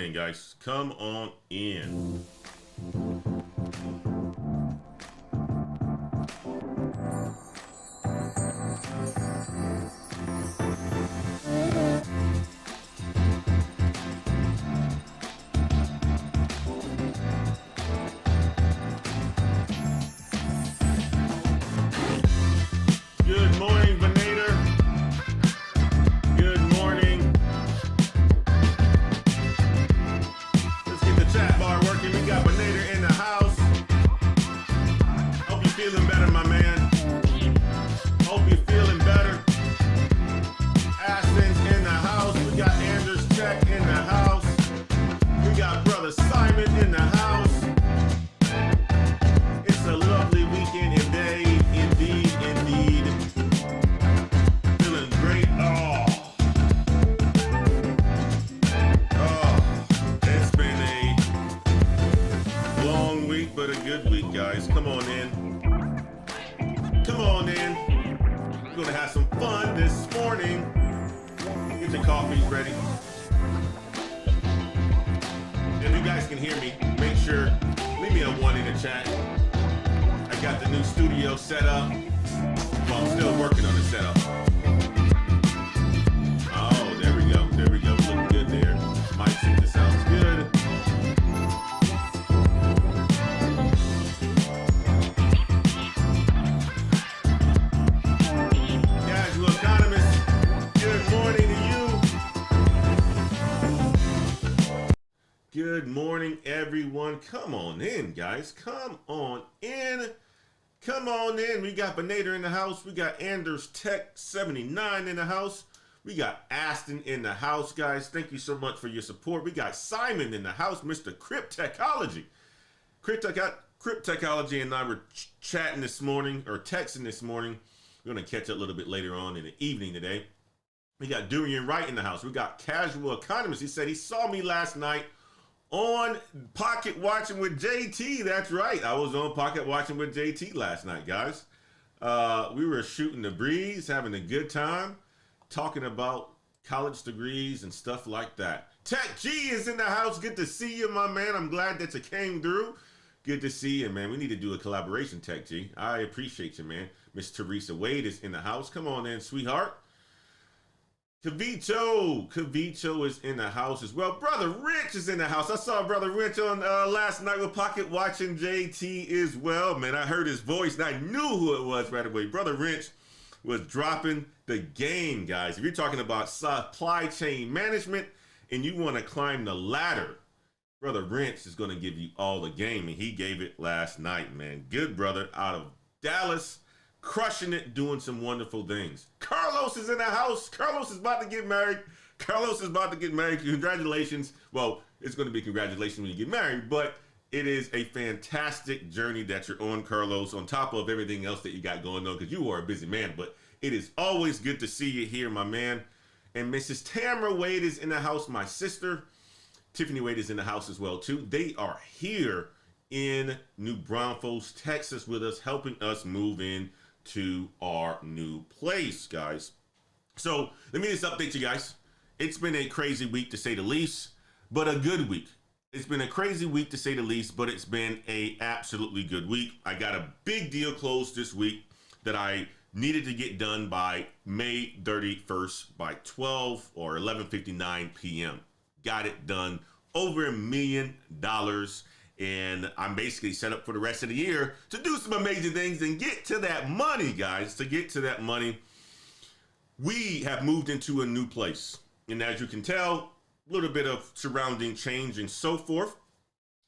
in, guys. Come on in. Good morning, Venator. Good morning. Let's get the chat bar working. We got Venator in the house. Hope you're feeling better, my man. Hope you're feeling better. Aston's in the house. We got Anders Tech in the house. We got Brother Simon in the house. It's a lovely weekend today. Indeed, indeed. Feeling great. It's been a long week, but a good week, guys. Come on in. Come on in. We're gonna have some fun this morning. Get your coffees ready. If you guys can hear me, make sure, leave me a 1 in the chat. I got the new studio set up. Well, I'm still working on the setup. Oh, there we go. There we go. Looking good there. Mic sync sounds good. Casual economist, good morning to you. Good morning, everyone. Come on in, guys. Come on in. Come on in. We got Venator in the house. We got Anders Tech 79 in the house. We got Aston in the house, guys. Thank you so much for your support. We got Simon in the house, Mr. Cryptechology. Cryptechology and I were chatting this morning, or texting this morning. We're going to catch up a little bit later on in the evening today. We got Durian Wright in the house. We got Casual Economist. He said he saw me last night on Pocket Watching with JT. That's right. I was on Pocket Watching with JT last night, guys. We were shooting the breeze, having a good time, talking about college degrees and stuff like that. Tech G is in the house. Good to see you, my man. I'm glad that you came through. Good to see you, man. We need to do a collaboration, Tech G. I appreciate you, man. Miss Teresa Wade is in the house. Come on in, sweetheart. Kavito is in the house as well. Brother Rich is in the house. I saw Brother Rich on last night with Pocket Watching JT as well. Man, I heard his voice and I knew who it was right away. Brother Rich was dropping the game, guys. If you're talking about supply chain management and you want to climb the ladder, Brother Rich is going to give you all the game, and he gave it last night, man. Good brother out of Dallas. Crushing it, doing some wonderful things. Carlos is in the house. Carlos is about to get married. Congratulations. Well, it's going to be congratulations when you get married, but it is a fantastic journey that you're on, Carlos, on top of everything else that you got going on, because you are a busy man. But it is always good to see you here, my man. And Mrs. Tamara Wade is in the house. My sister, Tiffany Wade, is in the house as well, too. They are here in New Braunfels, Texas with us, helping us move in to our new place, guys. So let me just update you guys. It's been a crazy week to say the least, but a good week. It's been a crazy week to say the least, but it's been a absolutely good week. I got a big deal closed this week that I needed to get done by May 31st by 12 or 11:59 p.m. Got it done. Over $1 million. And I'm basically set up for the rest of the year to do some amazing things and get to that money, guys. To get to that money, we have moved into a new place. And as you can tell, a little bit of surrounding change and so forth.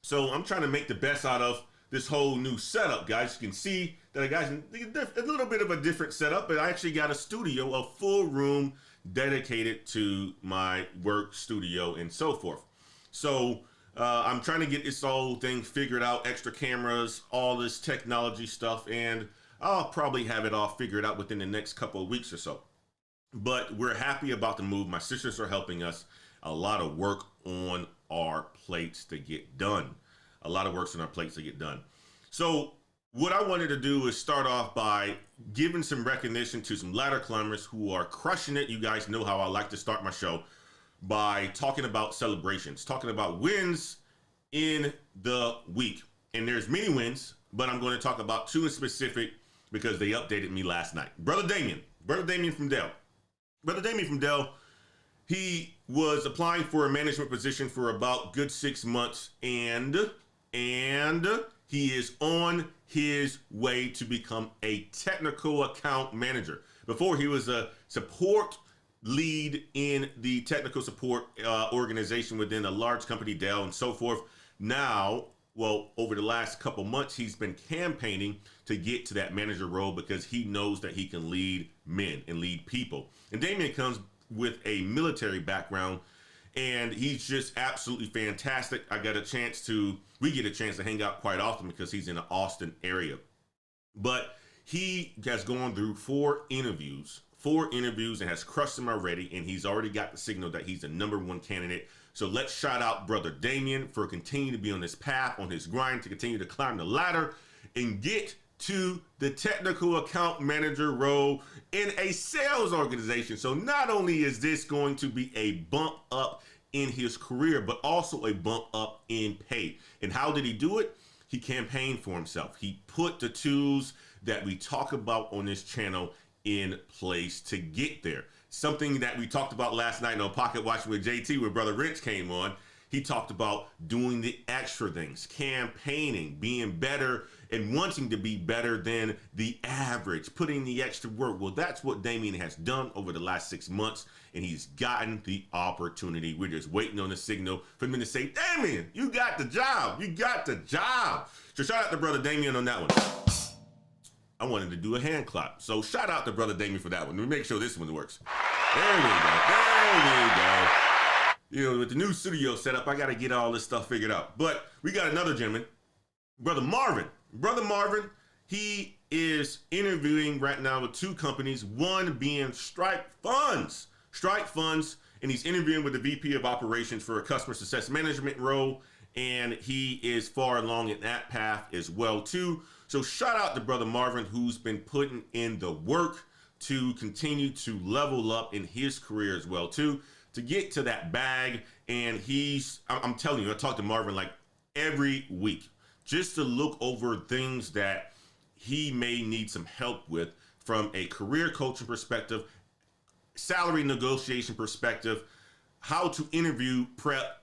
So I'm trying to make the best out of this whole new setup, guys. You can see that I got a little bit of a different setup, but I actually got a studio, a full room dedicated to my work studio and so forth. So I'm trying to get this whole thing figured out, extra cameras, all this technology stuff, and I'll probably have it all figured out within the next couple of weeks or so. But we're happy about the move. My sisters are helping us. A lot of work on our plates to get done. So what I wanted to do is start off by giving some recognition to some ladder climbers who are crushing it. You guys know how I like to start my show. by talking about celebrations, talking about wins in the week. And there's many wins, but I'm going to talk about two in specific because they updated me last night. Brother Damien from Dell. Brother Damien from Dell, he was applying for a management position for about good 6 months, and he is on his way to become a technical account manager. Before, he was a support lead in the technical support organization within a large company, Dell, and so forth. Now, well, over the last couple months, he's been campaigning to get to that manager role because he knows that he can lead men and lead people. And Damien comes with a military background, and he's just absolutely fantastic. We get a chance to hang out quite often because he's in the Austin area. But he has gone through four interviews and has crushed them already, and he's already got the signal that he's the #1 candidate. So let's shout out Brother Damien for continuing to be on this path, on his grind, to continue to climb the ladder and get to the technical account manager role in a sales organization. So not only is this going to be a bump up in his career, but also a bump up in pay. And how did he do it? He campaigned for himself. He put the tools that we talk about on this channel in place to get there. Something that we talked about last night on Pocket Watch with JT when Brother Rich came on. He talked about doing the extra things, campaigning, being better and wanting to be better than the average, putting the extra work. Well, that's what Damien has done over the last 6 months, and he's gotten the opportunity. We're just waiting on the signal for him to say, Damien, you got the job. You got the job. So shout out to Brother Damien on that one. I wanted to do a hand clap. So shout out to Brother Damien for that one. Let me make sure this one works. There we go. You know, with the new studio setup, I got to get all this stuff figured out. But we got another gentleman, Brother Marvin. Brother Marvin, he is interviewing right now with two companies, one being Stripe Funds, and he's interviewing with the VP of Operations for a customer success management role, and he is far along in that path as well, too. So shout out to Brother Marvin, who's been putting in the work to continue to level up in his career as well, too, to get to that bag. And I'm telling you, I talk to Marvin like every week just to look over things that he may need some help with from a career coaching perspective, salary negotiation perspective, how to interview prep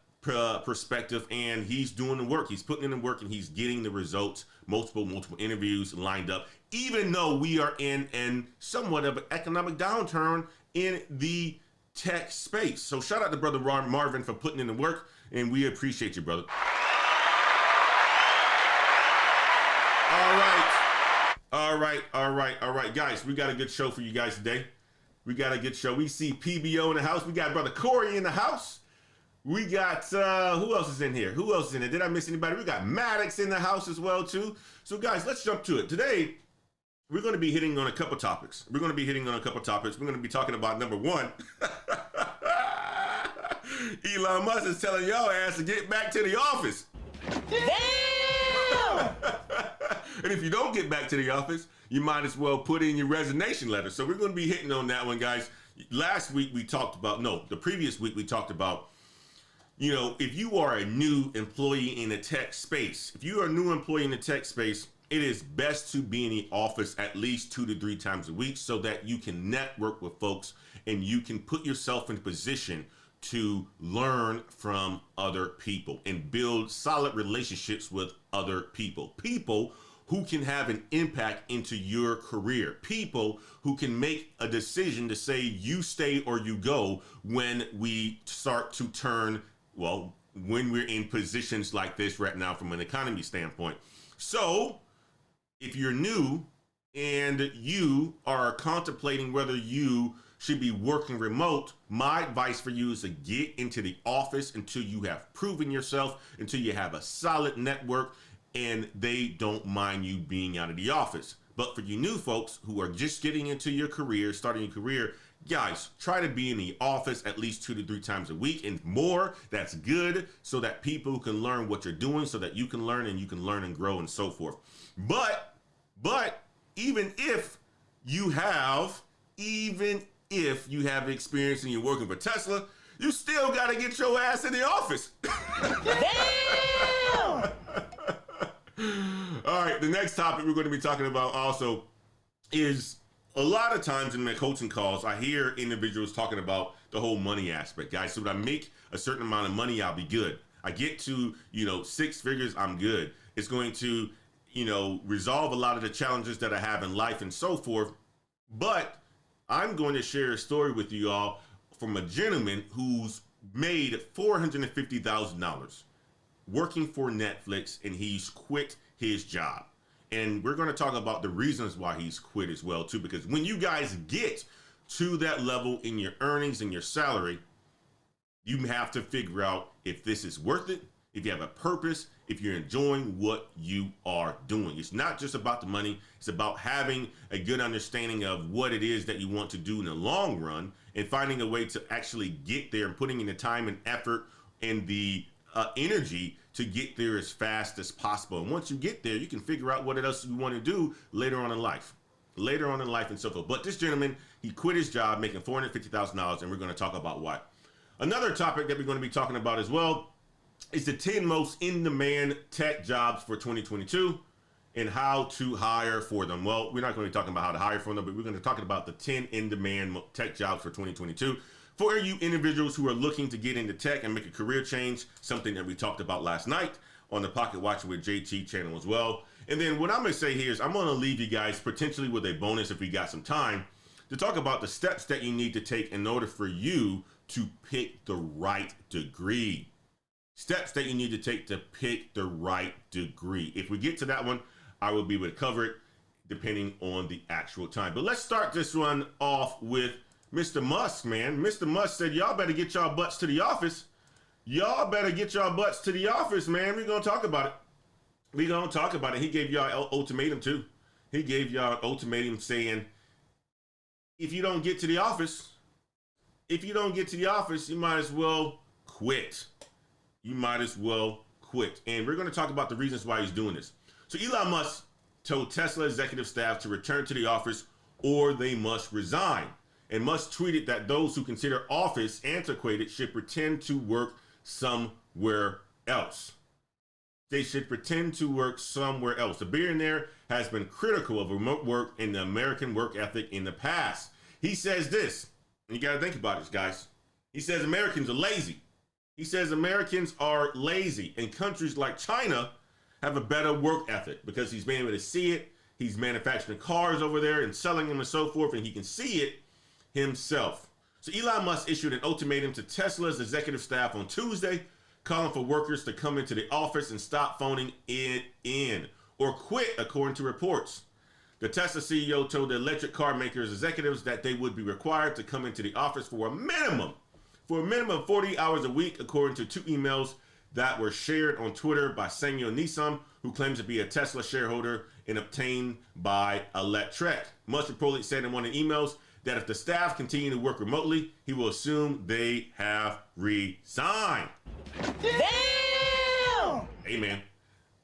perspective, and he's doing the work. He's putting in the work, and he's getting the results. Multiple interviews lined up, even though we are in somewhat of an economic downturn in the tech space. So shout out to Brother Marvin for putting in the work, and we appreciate you, brother. All right, guys, we got a good show for you guys today. We got a good show. We see PBO in the house. We got Brother Corey in the house. We got, who else is in here? Did I miss anybody? We got Maddox in the house as well, too. So, guys, let's jump to it. Today, we're going to be hitting on a couple topics. We're going to be talking about number one. Elon Musk is telling y'all ass to get back to the office. Damn! And if you don't get back to the office, you might as well put in your resignation letter. So we're going to be hitting on that one, guys. The previous week we talked about, you know, if you are a new employee in the tech space, it is best to be in the office at least 2 to 3 times a week so that you can network with folks and you can put yourself in position to learn from other people and build solid relationships with other people who can have an impact into your career, people who can make a decision to say you stay or you go when we start to turn, well, when we're in positions like this right now from an economy standpoint. So if you're new and you are contemplating whether you should be working remote, my advice for you is to get into the office until you have proven yourself, until you have a solid network and they don't mind you being out of the office. But for you new folks who are just getting into your career, starting your career, guys, try to be in the office at least 2 to 3 times a week and more. That's good so that people can learn what you're doing, so that you can learn and grow and so forth. But even if you have experience and you're working for Tesla, you still got to get your ass in the office. Damn! All right, the next topic we're going to be talking about also is a lot of times in my coaching calls, I hear individuals talking about the whole money aspect. Guys, so when I make a certain amount of money, I'll be good. I get to, 6 figures, I'm good. It's going to, resolve a lot of the challenges that I have in life and so forth. But I'm going to share a story with you all from a gentleman who's made $450,000 working for Netflix, and he's quit his job. And we're going to talk about the reasons why he's quit as well, too, because when you guys get to that level in your earnings and your salary, you have to figure out if this is worth it, if you have a purpose, if you're enjoying what you are doing. It's not just about the money. It's about having a good understanding of what it is that you want to do in the long run and finding a way to actually get there and putting in the time and effort and the energy to get there as fast as possible. And once you get there, you can figure out what else you want to do later on in life and so forth. But this gentleman, he quit his job making $450,000, and we're going to talk about why. Another topic that we're going to be talking about as well is the 10 most in-demand tech jobs for 2022 and how to hire for them. Well, we're not going to be talking about how to hire for them, but we're going to talk about the 10 in-demand tech jobs for 2022. For you individuals who are looking to get into tech and make a career change, something that we talked about last night on the Pocket Watch with JT channel as well. And then what I'm going to say here is I'm going to leave you guys potentially with a bonus if we got some time to talk about the steps that you need to take in order for you to pick the right degree. Steps that you need to take to pick the right degree. If we get to that one, I will be able to cover it depending on the actual time. But let's start this one off with Mr. Musk, man. Mr. Musk said, y'all better get y'all butts to the office. Y'all better get y'all butts to the office, man. We're going to talk about it. We're going to talk about it. He gave y'all an ultimatum, too. He gave y'all an ultimatum saying, if you don't get to the office, you might as well quit. You might as well quit. And we're going to talk about the reasons why he's doing this. So Elon Musk told Tesla executive staff to return to the office or they must resign. And Musk tweeted that those who consider office antiquated should pretend to work somewhere else. They should pretend to work somewhere else. The billionaire has been critical of remote work and the American work ethic in the past. He says this, and you got to think about this, guys. He says Americans are lazy. He says Americans are lazy, and countries like China have a better work ethic because he's been able to see it. He's manufacturing cars over there and selling them and so forth, and he can see it himself. So Elon Musk issued an ultimatum to Tesla's executive staff on Tuesday, calling for workers to come into the office and stop phoning it in or quit, according to reports. The Tesla CEO told the electric car makers executives that they would be required to come into the office for a minimum of 40 hours a week, according to 2 emails that were shared on Twitter by Samuel Nissan, who claims to be a Tesla shareholder and obtained by Electrek. Musk reportedly said in one of the emails that if the staff continue to work remotely, he will assume they have resigned. Damn! Hey, man,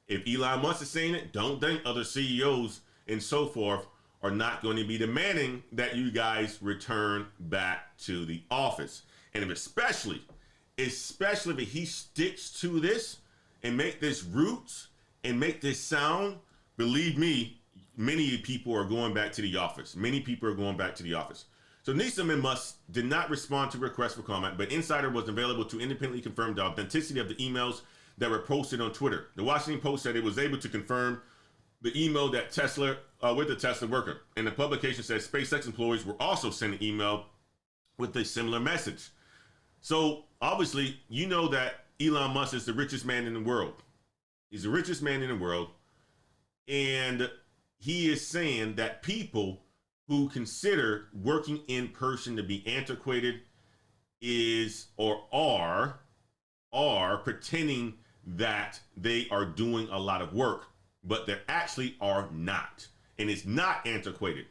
if Elon Musk is saying it, don't think other CEOs and so forth are not going to be demanding that you guys return back to the office. And if especially if he sticks to this and make this roots and make this sound, believe me, many people are going back to the office. So Nissan and Musk did not respond to requests for comment, but Insider was available to independently confirm the authenticity of the emails that were posted on Twitter. The Washington Post said it was able to confirm the email that Tesla, with the Tesla worker. And the publication says SpaceX employees were also sent an email with a similar message. So obviously, you know that Elon Musk is the richest man in the world. He's the richest man in the world. And he is saying that people who consider working in person to be antiquated is or are pretending that they are doing a lot of work, but they actually are not. And it's not antiquated,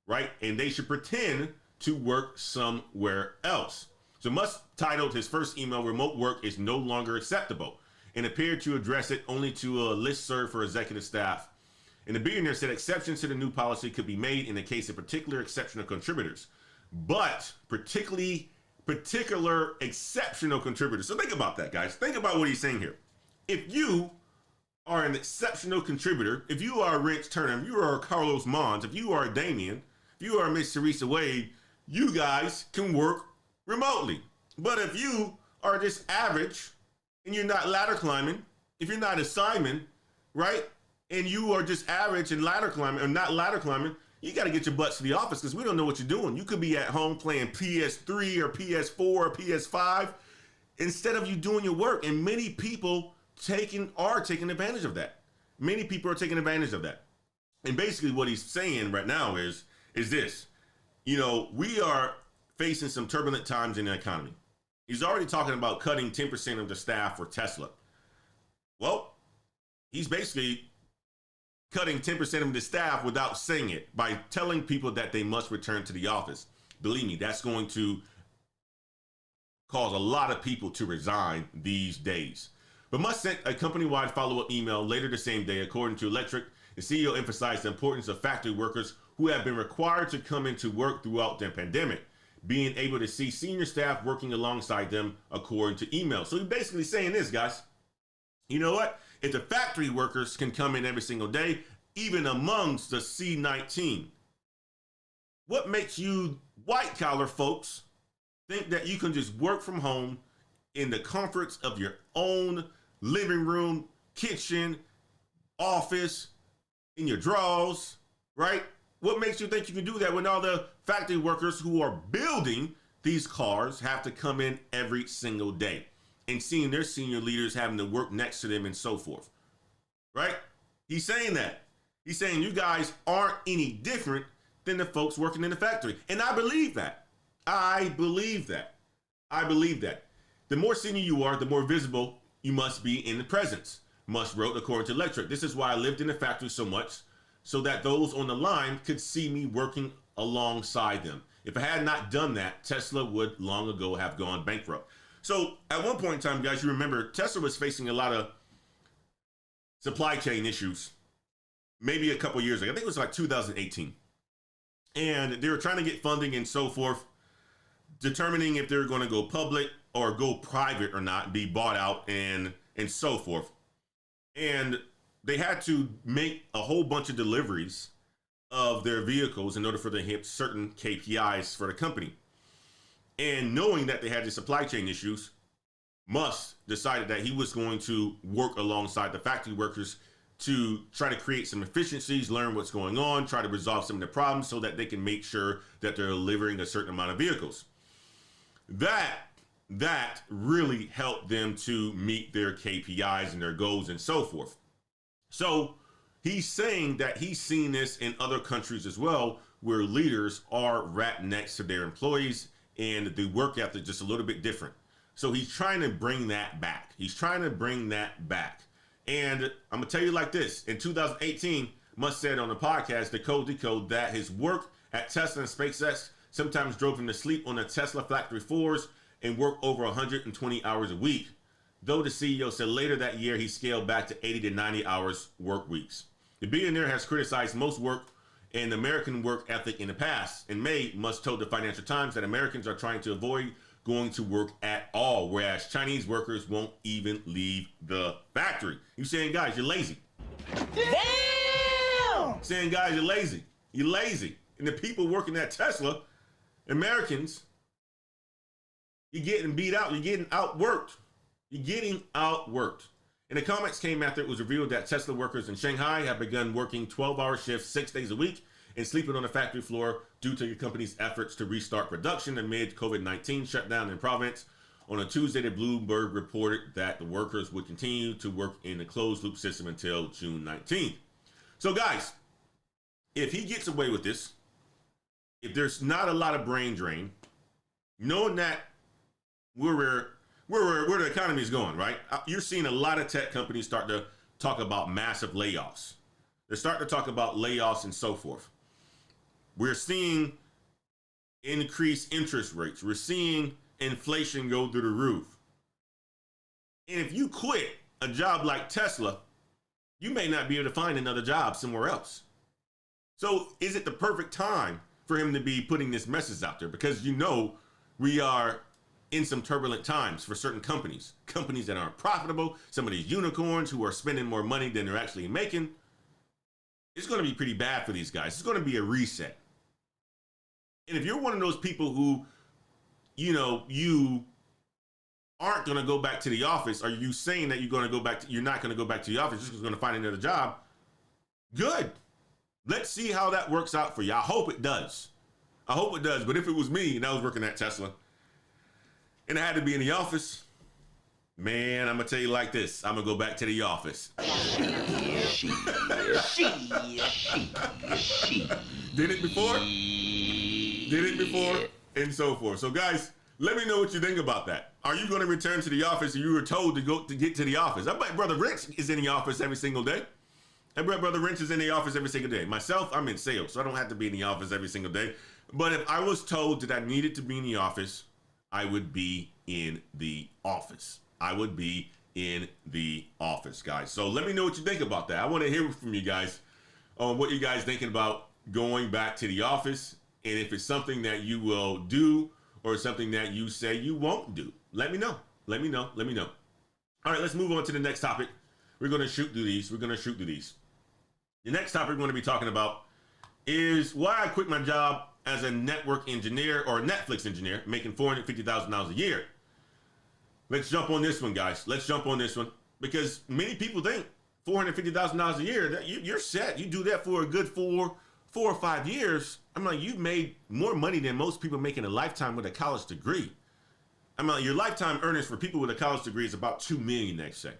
right? And they should pretend to work somewhere else. So Musk titled his first email, "Remote work is no longer acceptable," and appeared to address it only to a listserv for executive staff. And the billionaire said exceptions to the new policy could be made in the case of particular exceptional contributors, but particularly particular exceptional contributor. So think about that, guys. Think about what he's saying here. If you are an exceptional contributor, if you are Rich Turner, if you are Carlos Mons, if you are Damien, if you are Miss Teresa Wade, you guys can work remotely. But if you are just average and you're not ladder climbing, if you're not a Simon, right, and you are just average and ladder climbing or not ladder climbing, you got to get your butts to the office because we don't know what you're doing. You could be at home playing PS3 or PS4 or PS5 instead of you doing your work. And many people are taking advantage of that. Many people are taking advantage of that. And basically what he's saying right now is this. You know, we are facing some turbulent times in the economy. He's already talking about cutting 10% of the staff for Tesla. Well, he's basically cutting 10% of the staff without saying it by telling people that they must return to the office. Believe me, that's going to cause a lot of people to resign these days. But Musk sent a company-wide follow-up email later the same day. According to Electric, the CEO emphasized the importance of factory workers who have been required to come into work throughout the pandemic, being able to see senior staff working alongside them, according to email. So he's basically saying this, guys. You know what? If the factory workers can come in every single day, even amongst the C-19, what makes you white-collar folks think that you can just work from home in the comforts of your own living room, kitchen, office, in your drawers, right? What makes you think you can do that when all the factory workers who are building these cars have to come in every single day and seeing their senior leaders having to work next to them and so forth, right? He's saying that. He's saying you guys aren't any different than the folks working in the factory. And I believe that. I believe that. I believe that. The more senior you are, the more visible you must be in the presence. Musk wrote, according to Electric. This is why I lived in the factory so much, so that those on the line could see me working alongside them. If I had not done that, Tesla would long ago have gone bankrupt. So at one point in time, guys, you remember Tesla was facing a lot of supply chain issues, maybe a couple years ago. I think it was like 2018. And they were trying to get funding and so forth, determining if they were going to go public or go private or not, be bought out and so forth. And they had to make a whole bunch of deliveries of their vehicles in order for them to hit certain KPIs for the company. And knowing that they had the supply chain issues, Musk decided that he was going to work alongside the factory workers to try to create some efficiencies, learn what's going on, try to resolve some of the problems so that they can make sure that they're delivering a certain amount of vehicles. That really helped them to meet their KPIs and their goals and so forth. So he's saying that he's seen this in other countries as well, where leaders are right next to their employees and the work ethic just a little bit different. So he's trying to bring that back. He's trying to bring that back. And I'm gonna tell you like this, in 2018, Musk said on the podcast, Decode, that his work at Tesla and SpaceX sometimes drove him to sleep on the Tesla factory floors and work over 120 hours a week. Though the CEO said later that year he scaled back to 80 to 90 hours work weeks. The billionaire has criticized most work and American work ethic in the past. In May, Musk told the Financial Times that Americans are trying to avoid going to work at all, whereas Chinese workers won't even leave the factory. He's saying, guys, you're lazy. Damn! Saying, guys, you're lazy. You're lazy. And the people working at Tesla, Americans, you're getting beat out. You're getting outworked. You're getting outworked. And the comments came after it was revealed that Tesla workers in Shanghai have begun working 12-hour shifts 6 days a week and sleeping on the factory floor due to the company's efforts to restart production amid COVID-19 shutdown in province. On a Tuesday, the Bloomberg reported that the workers would continue to work in the closed-loop system until June 19th. So, guys, if he gets away with this, if there's not a lot of brain drain, knowing that where the economy is going, right? You're seeing a lot of tech companies start to talk about massive layoffs. They're starting to talk about layoffs and so forth. We're seeing increased interest rates. We're seeing inflation go through the roof. And if you quit a job like Tesla, you may not be able to find another job somewhere else. So is it the perfect time for him to be putting this message out there? Because you know we are in some turbulent times for certain companies that aren't profitable, some of these unicorns who are spending more money than they're actually making. It's going to be pretty bad for these guys. It's going to be a reset. And if you're one of those people who, you aren't going to go back to the office, are you saying that you're not going to go back to the office just because you're going to find another job? Good. Let's see how that works out for you. I hope it does. But if it was me and I was working at Tesla and I had to be in the office, man, I'm going to tell you like this. I'm going to go back to the office. Did it before, and so forth. So guys, let me know what you think about that. Are you going to return to the office, or you were told to get to the office? I bet Brother Rich is in the office every single day. I bet Brother Rich is in the office every single day. Myself, I'm in sales, so I don't have to be in the office every single day. But if I was told that I needed to be in the office, I would be in the office. Guys. So let me know what you think about that. I want to hear from you guys on what you guys thinking about going back to the office, and if it's something that you will do or something that you say you won't do. Let me know. All right, let's move on to the next topic. We're going to shoot through these. The next topic we're going to be talking about is why I quit my job as a network engineer or Netflix engineer making $450,000 a year. Let's jump on this one, guys. Because many people think $450,000 a year, that you're set. You do that for a good 4 or 5 years. I'm like, you've made more money than most people make in a lifetime with a college degree. I'm like, your lifetime earnings for people with a college degree is about $2 million, they say.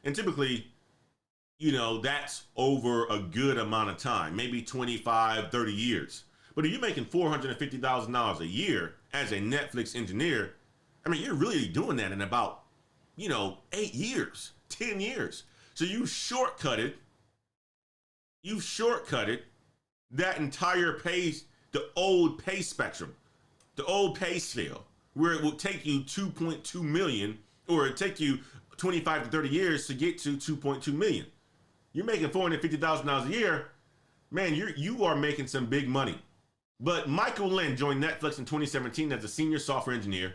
And typically, that's over a good amount of time, maybe 25, 30 years. But if you're making $450,000 a year as a Netflix engineer, I mean, you're really doing that in about, 8 years, 10 years. So you've shortcutted that entire the old pay spectrum, the old pay scale, where it would take you 2.2 million, or it take you 25 to 30 years to get to 2.2 million. You're making $450,000 a year, man, you are making some big money. But Michael Lynn joined Netflix in 2017 as a senior software engineer.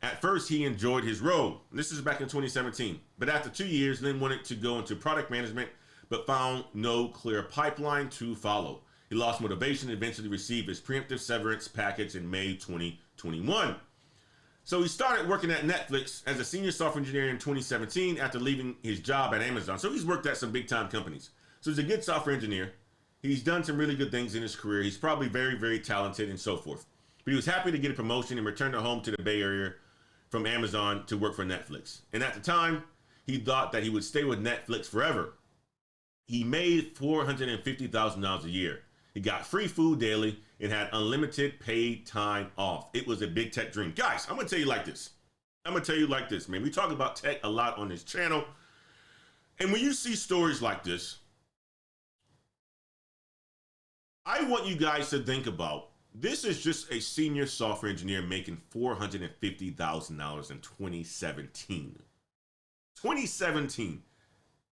At first, he enjoyed his role. This is back in 2017. But after 2 years, Lynn wanted to go into product management, but found no clear pipeline to follow. He lost motivation and eventually received his preemptive severance package in May 2021. So he started working at Netflix as a senior software engineer in 2017 after leaving his job at Amazon. So he's worked at some big time companies. So he's a good software engineer. He's done some really good things in his career. He's probably very, very talented and so forth. But he was happy to get a promotion and return home to the Bay Area from Amazon to work for Netflix. And at the time, he thought that he would stay with Netflix forever. He made $450,000 a year. He got free food daily and had unlimited paid time off. It was a big tech dream. Guys, I'm going to tell you like this. Man. We talk about tech a lot on this channel. And when you see stories like this, I want you guys to think about, this is just a senior software engineer making $450,000 in 2017. 2017.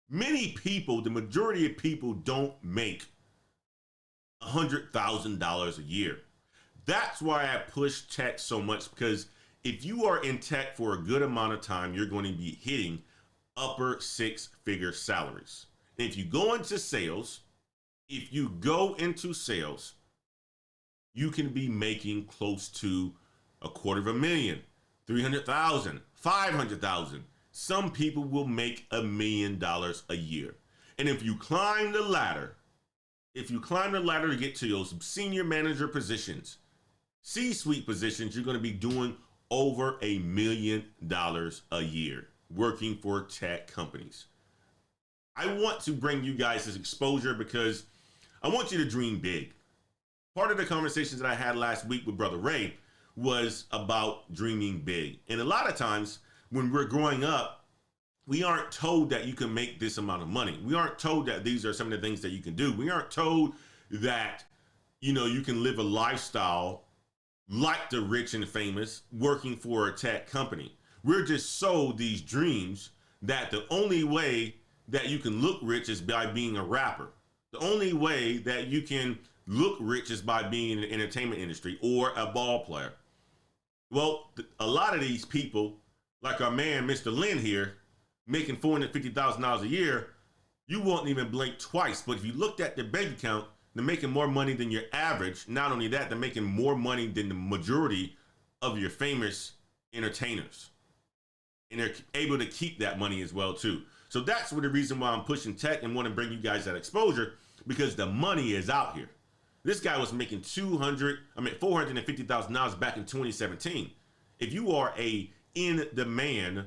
Many people, the majority of people don't make $100,000 a year. That's why I push tech so much, because if you are in tech for a good amount of time, you're going to be hitting upper six-figure salaries. And if you go into sales, you can be making close to $250,000, $300,000, $500,000. Some people will make $1 million a year. And if you climb the ladder to get to those senior manager positions, C-suite positions, you're going to be doing over $1 million a year working for tech companies. I want to bring you guys this exposure because I want you to dream big. Part of the conversations that I had last week with Brother Ray was about dreaming big. And a lot of times when we're growing up, we aren't told that you can make this amount of money. We aren't told that these are some of the things that you can do. We aren't told that, you can live a lifestyle like the rich and famous working for a tech company. We're just sold these dreams that the only way that you can look rich is by being a rapper. The only way that you can look rich is by being in the entertainment industry or a ball player. Well, a lot of these people, like our man, Mr. Lynn here, making $450,000 a year, you won't even blink twice. But if you looked at their bank account, they're making more money than your average. Not only that, they're making more money than the majority of your famous entertainers. And they're able to keep that money as well, too. So that's the reason why I'm pushing tech and want to bring you guys that exposure, because the money is out here. This guy was making $450,000 back in 2017. If you are a in-demand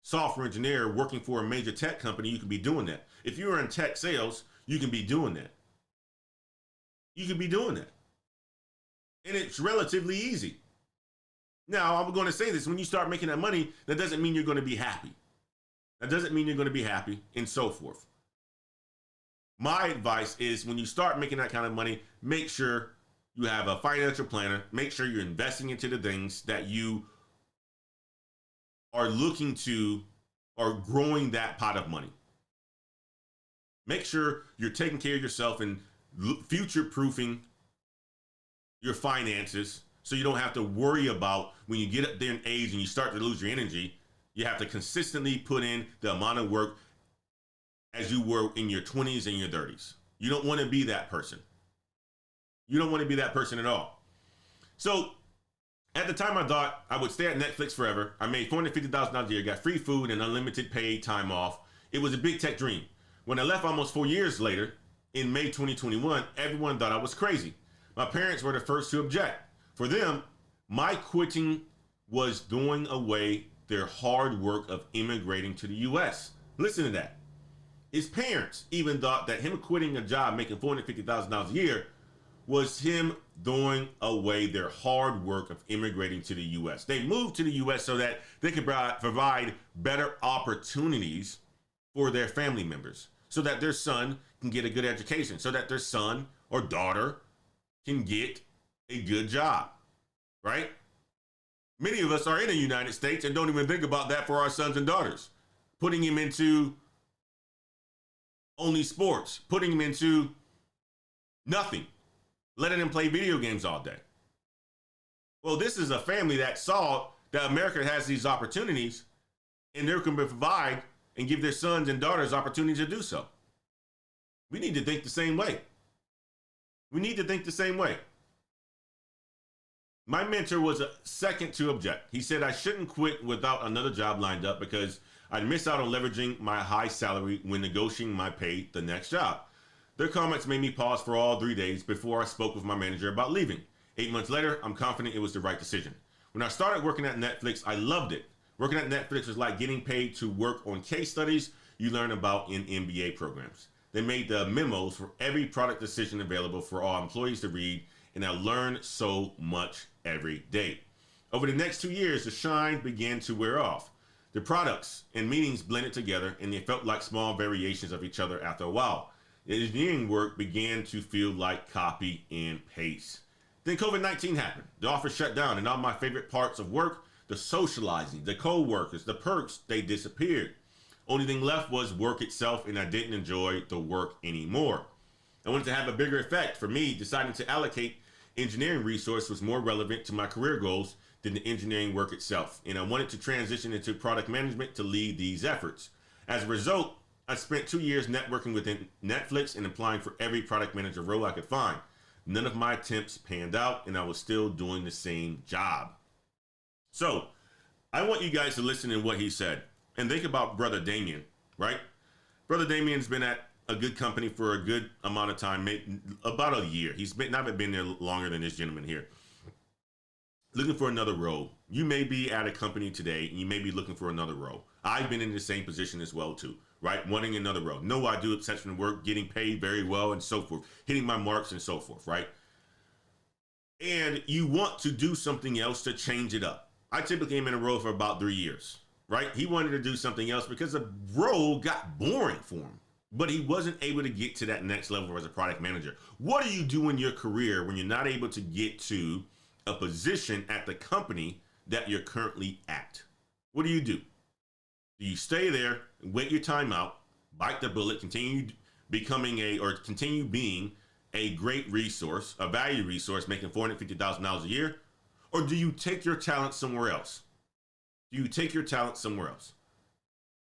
software engineer working for a major tech company, you can be doing that. If you're in tech sales, you can be doing that. You can be doing that. And it's relatively easy. Now, I'm going to say this. When you start making that money, that doesn't mean you're going to be happy. That doesn't mean you're going to be happy, and so forth. My advice is when you start making that kind of money, make sure you have a financial planner. Make sure you're investing into the things that you are looking to or growing that pot of money. Make sure you're taking care of yourself and future-proofing your finances so you don't have to worry about when you get up there in age and you start to lose your energy. You have to consistently put in the amount of work as you were in your 20s and your 30s. You don't want to be that person. You don't want to be that person at all. So at the time, I thought I would stay at Netflix forever. I made $450,000 a year, got free food and unlimited paid time off. It was a big tech dream. When I left almost 4 years later, in May 2021, everyone thought I was crazy. My parents were the first to object. For them, my quitting was doing away their hard work of immigrating to the U.S. Listen to that. His parents even thought that him quitting a job making $450,000 a year was him throwing away their hard work of immigrating to the U.S. They moved to the U.S. so that they could provide better opportunities for their family members, so that their son can get a good education, so that their son or daughter can get a good job, right? Many of us are in the United States and don't even think about that for our sons and daughters. Putting him into only sports, putting him into nothing, letting him play video games all day. Well, this is a family that saw that America has these opportunities and they're going to provide and give their sons and daughters opportunities to do so. We need to think the same way. We need to think the same way. My mentor was a second to object. He said I shouldn't quit without another job lined up because I'd miss out on leveraging my high salary when negotiating my pay the next job. Their comments made me pause for all 3 days before I spoke with my manager about leaving. 8 months later, I'm confident it was the right decision. When I started working at Netflix, I loved it. Working at Netflix was like getting paid to work on case studies you learn about in MBA programs. They made the memos for every product decision available for all employees to read, and I learned so much every day. Over the next 2 years, the shine began to wear off. The products and meetings blended together, and they felt like small variations of each other after a while. The engineering work began to feel like copy and paste. Then COVID-19 happened. The office shut down, and all my favorite parts of work, the socializing, the co-workers, the perks, they disappeared. Only thing left was work itself, and I didn't enjoy the work anymore. I wanted to have a bigger effect. For me, deciding to allocate engineering resource was more relevant to my career goals than the engineering work itself, and I wanted to transition into product management to lead these efforts. As a result, I spent 2 years networking within Netflix and applying for every product manager role I could find. None of my attempts panned out, and I was still doing the same job. So I want you guys to listen to what he said and think about Brother Damien, right? Brother Damien's been at a good company for a good amount of time, about a year. He's not been there longer than this gentleman here. Looking for another role. You may be at a company today and you may be looking for another role. I've been in the same position as well too, right? Wanting another role. No, I do exceptional work, getting paid very well and so forth, hitting my marks and so forth, right? And you want to do something else to change it up. I typically am in a role for about 3 years, right? He wanted to do something else because the role got boring for him, but he wasn't able to get to that next level as a product manager. What do you do in your career when you're not able to get to a position at the company that you're currently at? What do? Do you stay there, wait your time out, bite the bullet, continue being a great resource, a value resource, making $450,000 a year? Or do you take your talent somewhere else? Do you take your talent somewhere else?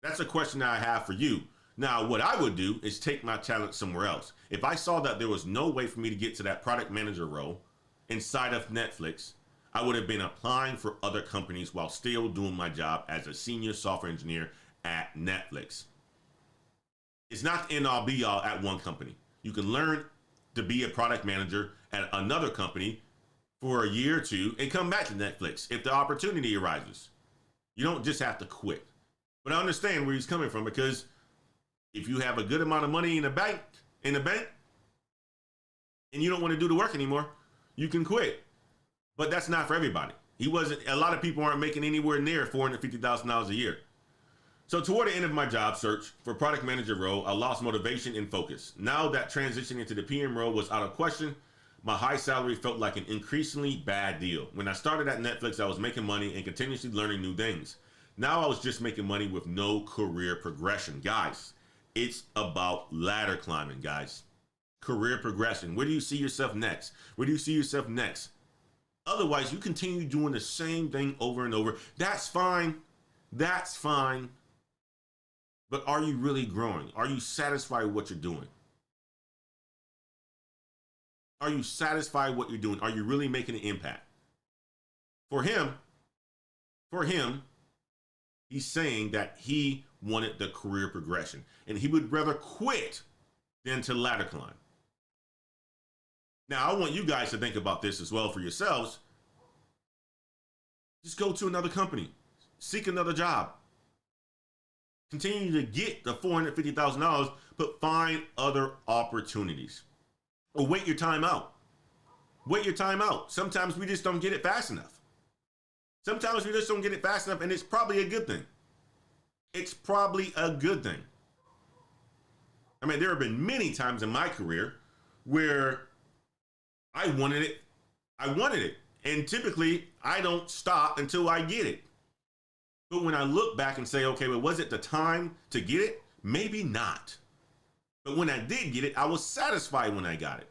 That's a question that I have for you. Now, what I would do is take my talent somewhere else. If I saw that there was no way for me to get to that product manager role inside of Netflix, I would have been applying for other companies while still doing my job as a senior software engineer at Netflix. It's not the end all be all at one company. You can learn to be a product manager at another company for a year or two and come back to Netflix if the opportunity arises. You don't just have to quit. But I understand where he's coming from, because if you have a good amount of money in the bank, and you don't want to do the work anymore, you can quit. But that's not for everybody. A lot of people aren't making anywhere near $450,000 a year. So toward the end of my job search for product manager role, I lost motivation and focus. Now that transitioning into the PM role was out of question, my high salary felt like an increasingly bad deal. When I started at Netflix, I was making money and continuously learning new things. Now I was just making money with no career progression. Guys, it's about ladder climbing, guys. Career progression. Where do you see yourself next? Where do you see yourself next? Otherwise, you continue doing the same thing over and over. That's fine. That's fine. But are you really growing? Are you satisfied with what you're doing? Are you satisfied with what you're doing? Are you really making an impact? For him, he's saying that he wanted the career progression, and he would rather quit than to ladder climb. Now, I want you guys to think about this as well for yourselves. Just go to another company, seek another job, continue to get the $450,000, but find other opportunities. Or wait your time out. Wait your time out. Sometimes we just don't get it fast enough. Sometimes we just don't get it fast enough, and it's probably a good thing. It's probably a good thing. I mean, there have been many times in my career where I wanted it. And typically, I don't stop until I get it. But when I look back and say, okay, well, was it the time to get it? Maybe not. But when I did get it, I was satisfied when I got it.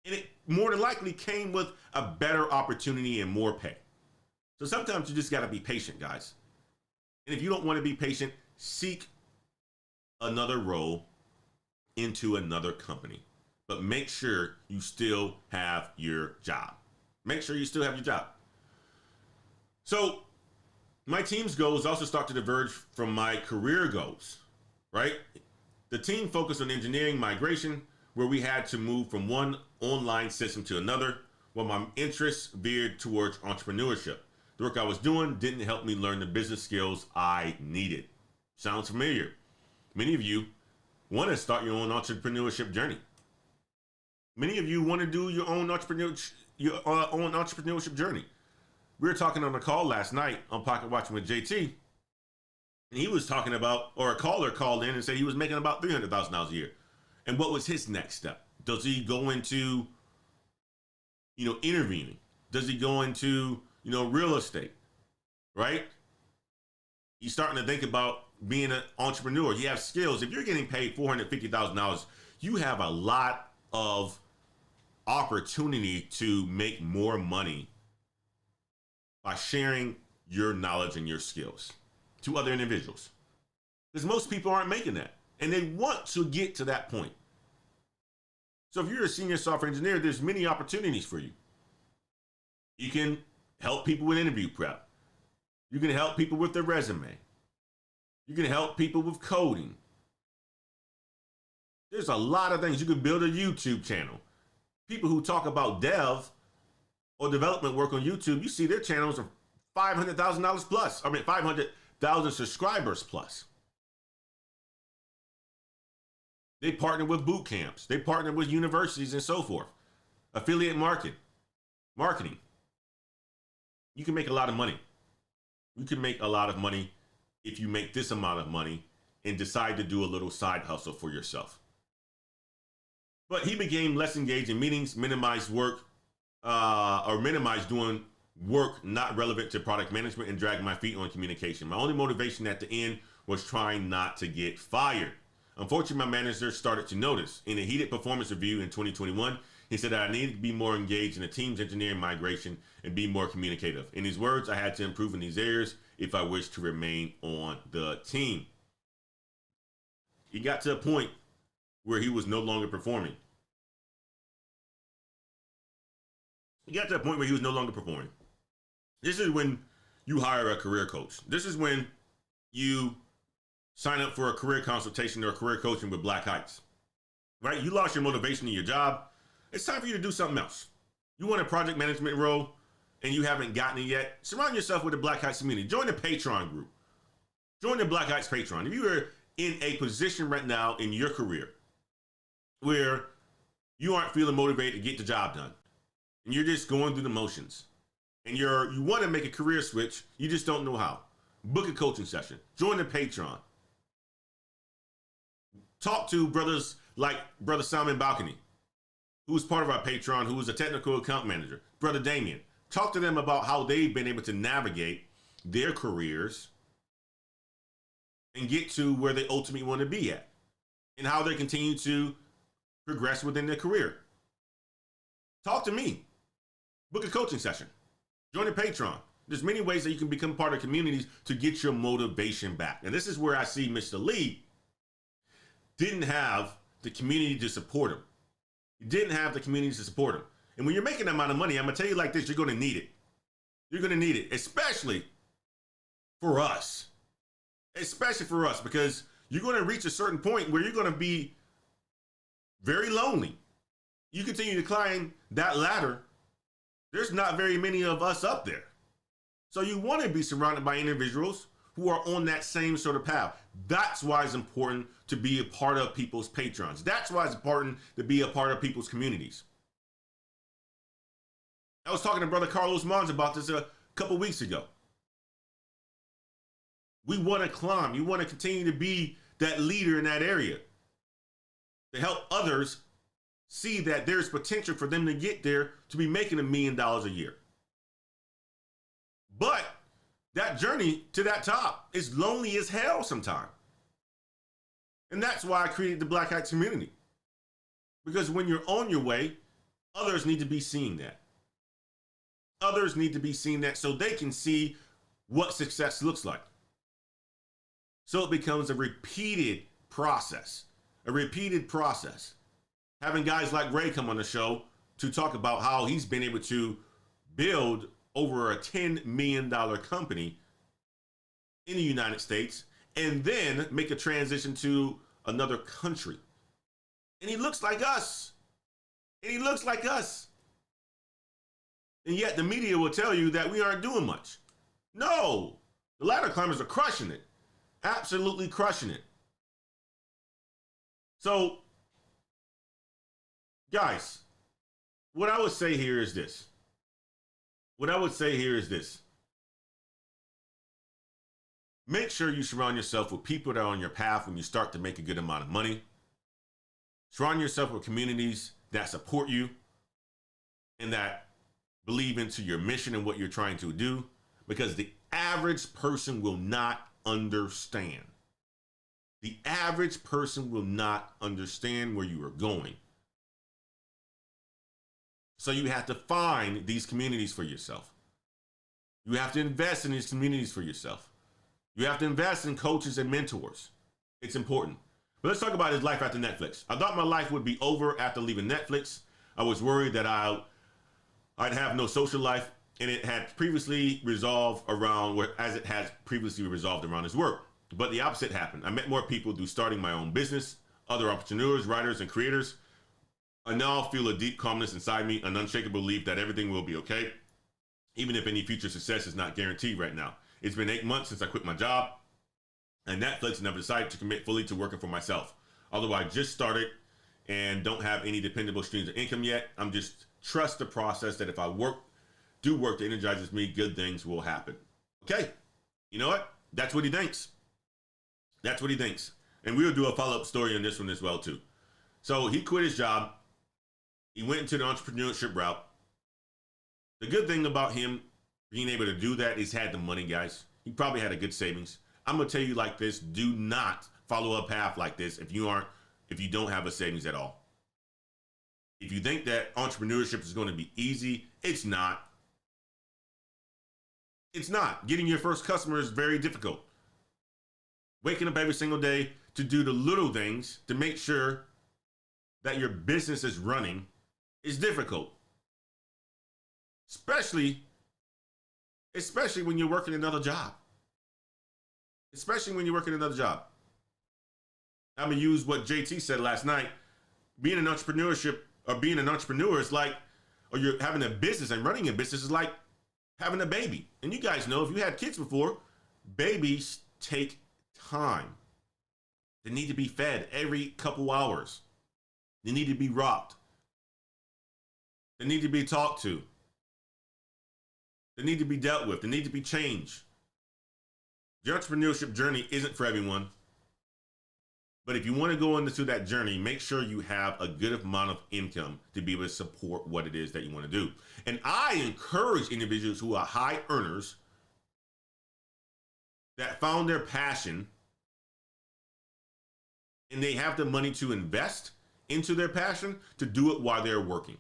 And it more than likely came with a better opportunity and more pay. So sometimes you just got to be patient, guys. And if you don't want to be patient, seek another role into another company. But make sure you still have your job. Make sure you still have your job. So my team's goals also start to diverge from my career goals, right? The team focused on engineering migration, where we had to move from one online system to another, while my interests veered towards entrepreneurship. The work I was doing didn't help me learn the business skills I needed. Sounds familiar? Many of you want to start your own entrepreneurship journey. Many of you want to do your own entrepreneurship journey. We were talking on a call last night on Pocket Watching with JT, and he was talking about, or a caller called in and said he was making about $300,000 a year. And what was his next step? Does he go into, intervening? Does he go into, real estate, right? He's starting to think about being an entrepreneur. You have skills. If you're getting paid $450,000, you have a lot of opportunity to make more money by sharing your knowledge and your skills to other individuals. Because most people aren't making that, and they want to get to that point. So if you're a senior software engineer, there's many opportunities for you. You can help people with interview prep. You can help people with their resume. You can help people with coding. There's a lot of things. You can build a YouTube channel. People who talk about dev or development work on YouTube, you see their channels are $500,000 plus. 500,000 subscribers plus. They partner with boot camps. They partner with universities and so forth. Affiliate marketing. You can make a lot of money. You can make a lot of money if you make this amount of money and decide to do a little side hustle for yourself. But he became less engaged in meetings, minimized doing work not relevant to product management, and dragged my feet on communication. My only motivation at the end was trying not to get fired. Unfortunately, my manager started to notice. In a heated performance review in 2021, He said that I needed to be more engaged in the team's engineering migration and be more communicative. In his words, I had to improve in these areas if I wish to remain on the team. He got to a point where he was no longer performing. This is when you hire a career coach. This is when you sign up for a career consultation or a career coaching with Black Heights, right? You lost your motivation in your job. It's time for you to do something else. You want a project management role and you haven't gotten it yet. Surround yourself with the Black Heights community. Join the Patreon group. Join the Black Heights Patreon. If you are in a position right now in your career where you aren't feeling motivated to get the job done and you're just going through the motions and you want to make a career switch, you just don't know how, book a coaching session. Join the Patreon. Talk to brothers like Brother Simon Balcony, who's part of our Patreon, who is a technical account manager, Brother Damien. Talk to them about how they've been able to navigate their careers and get to where they ultimately want to be at and how they continue to progress within their career. Talk to me. Book a coaching session. Join the Patreon. There's many ways that you can become part of communities to get your motivation back. And this is where I see Mr. Lee didn't have the community to support him. He didn't have the community to support him. And when you're making that amount of money, I'm going to tell you like this, you're going to need it. You're going to need it, especially for us. Especially for us, because you're going to reach a certain point where you're going to be very lonely. You continue to climb that ladder, there's not very many of us up there. So you want to be surrounded by individuals who are on that same sort of path. That's why it's important to be a part of people's patrons. That's why it's important to be a part of people's communities. I was talking to Brother Carlos Mons about this a couple weeks ago. We want to climb. You want to continue to be that leader in that area to help others see that there's potential for them to get there to be making $1 million a year. But that journey to that top is lonely as hell sometimes. And that's why I created the Black Heights community. Because when you're on your way, others need to be seeing that. Others need to be seeing that so they can see what success looks like. So it becomes a repeated process. Having guys like Ray come on the show to talk about how he's been able to build over a $10 million company in the United States and then make a transition to another country. And he looks like us. And yet the media will tell you that we aren't doing much. No, the ladder climbers are crushing it. Absolutely crushing it. So, guys, what I would say here is this. Make sure you surround yourself with people that are on your path when you start to make a good amount of money. Surround yourself with communities that support you and that believe into your mission and what you're trying to do, because the average person will not understand. The average person will not understand where you are going. So you have to find these communities for yourself. You have to invest in these communities for yourself. You have to invest in coaches and mentors. It's important. But let's talk about his life after Netflix. I thought my life would be over after leaving Netflix. I was worried that I'd have no social life, and it had previously resolved around his work. But the opposite happened. I met more people through starting my own business, other entrepreneurs, writers, and creators. I now feel a deep calmness inside me, an unshakable belief that everything will be okay, even if any future success is not guaranteed right now. It's been 8 months since I quit my job and Netflix, and I've decided to commit fully to working for myself. Although I just started and don't have any dependable streams of income yet, I'm just trust the process that if I do work that energizes me, good things will happen. Okay, you know what? That's what he thinks. And we'll do a follow-up story on this one as well too. So he quit his job. He went into the entrepreneurship route. The good thing about him being able to do that is had the money, guys. He probably had a good savings. I'm gonna tell you like this: do not follow a path like this if you don't have a savings at all. If you think that entrepreneurship is going to be easy, it's not. It's not. Getting your first customer is very difficult. Waking up every single day to do the little things to make sure that your business is running is difficult. Especially when you're working another job. Especially when you're working another job. I'm going to use what JT said last night. Being an entrepreneur is like, or you're having a business and running a business is like having a baby. And you guys know, if you had kids before, babies take time. They need to be fed every couple hours. They need to be rocked. They need to be talked to. They need to be dealt with. They need to be changed. The entrepreneurship journey isn't for everyone. But if you want to go into that journey, make sure you have a good amount of income to be able to support what it is that you want to do. And I encourage individuals who are high earners that found their passion and they have the money to invest into their passion to do it while they're working.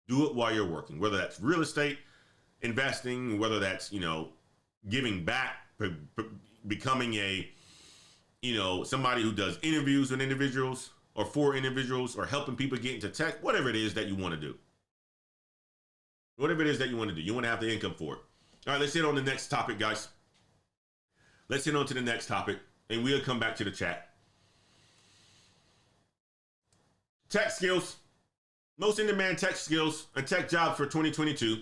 Do it while you're working, whether that's real estate investing, whether that's, giving back, becoming somebody who does interviews with individuals or for individuals or helping people get into tech, whatever it is that you want to do. Whatever it is that you want to do, you want to have the income for it. All right, let's hit on the next topic, guys. Let's hit on to the next topic, and we'll come back to the chat. Tech skills. Most in-demand tech skills and tech jobs for 2022,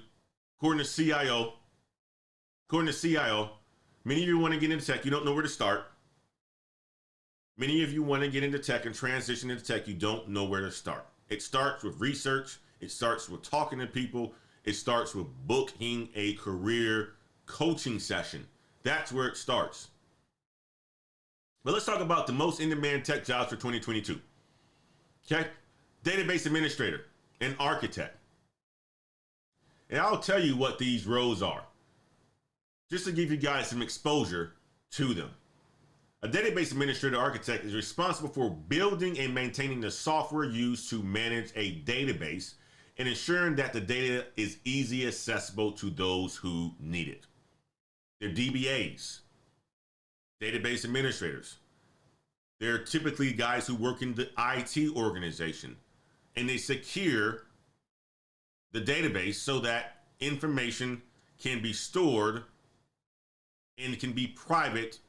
according to CIO. Many of you want to get into tech. You don't know where to start. Many of you want to get into tech and transition into tech. You don't know where to start. It starts with research. It starts with talking to people. It starts with booking a career coaching session. That's where it starts. But let's talk about the most in-demand tech jobs for 2022. Okay? Database administrator and architect. And I'll tell you what these roles are, just to give you guys some exposure to them. A database administrator architect is responsible for building and maintaining the software used to manage a database and ensuring that the data is easily accessible to those who need it. They're DBAs, database administrators. They're typically guys who work in the IT organization, and they secure the database so that information can be stored and it can be private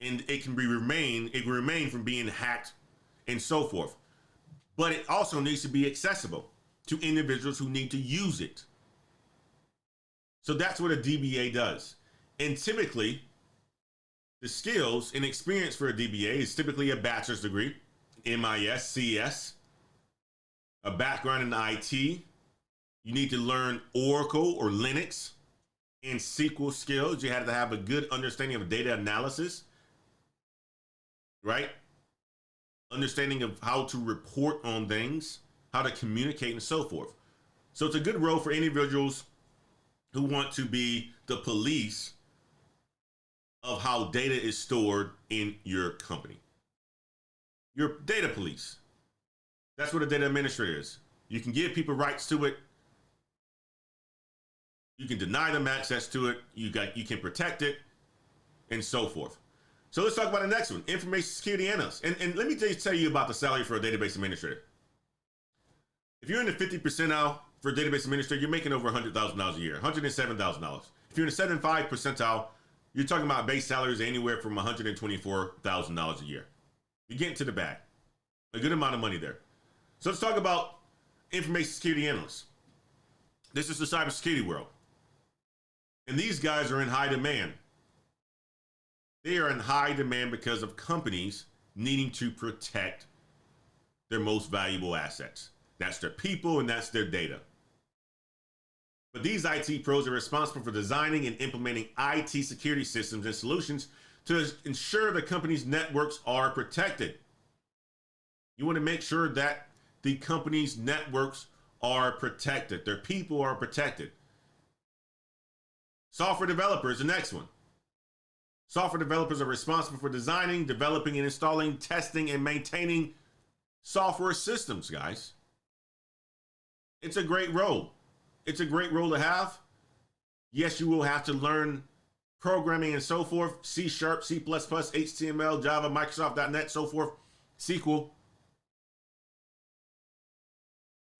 and it can remain from being hacked and so forth. But it also needs to be accessible to individuals who need to use it. So that's what a DBA does. And typically, the skills and experience for a DBA is typically a bachelor's degree, MIS, CS, a background in IT. You need to learn Oracle or Linux and SQL skills. You have to have a good understanding of data analysis, right? Understanding of how to report on things, how to communicate, and so forth. So it's a good role for individuals who want to be the police of how data is stored in your company. Your data police. That's what a data administrator is. You can give people rights to it. You can deny them access to it. You can protect it, and so forth. So let's talk about the next one, information security analyst. And let me just tell you about the salary for a database administrator. If you're in the 50th percentile for a database administrator, you're making over $100,000 a year, $107,000. If you're in the 75th percentile, you're talking about base salaries anywhere from $124,000 a year. You're getting to the bag. A good amount of money there. So let's talk about information security analysts. This is the cybersecurity world. And these guys are in high demand. They are in high demand because of companies needing to protect their most valuable assets. That's their people and that's their data. But these IT pros are responsible for designing and implementing IT security systems and solutions to ensure the company's networks are protected. You want to make sure that the company's networks are protected. Their people are protected. Software developers, the next one. Software developers are responsible for designing, developing, and installing, testing, and maintaining software systems, guys. It's a great role. It's a great role to have. Yes, you will have to learn programming and so forth, C#, C++, HTML, Java, Microsoft.NET, so forth, SQL,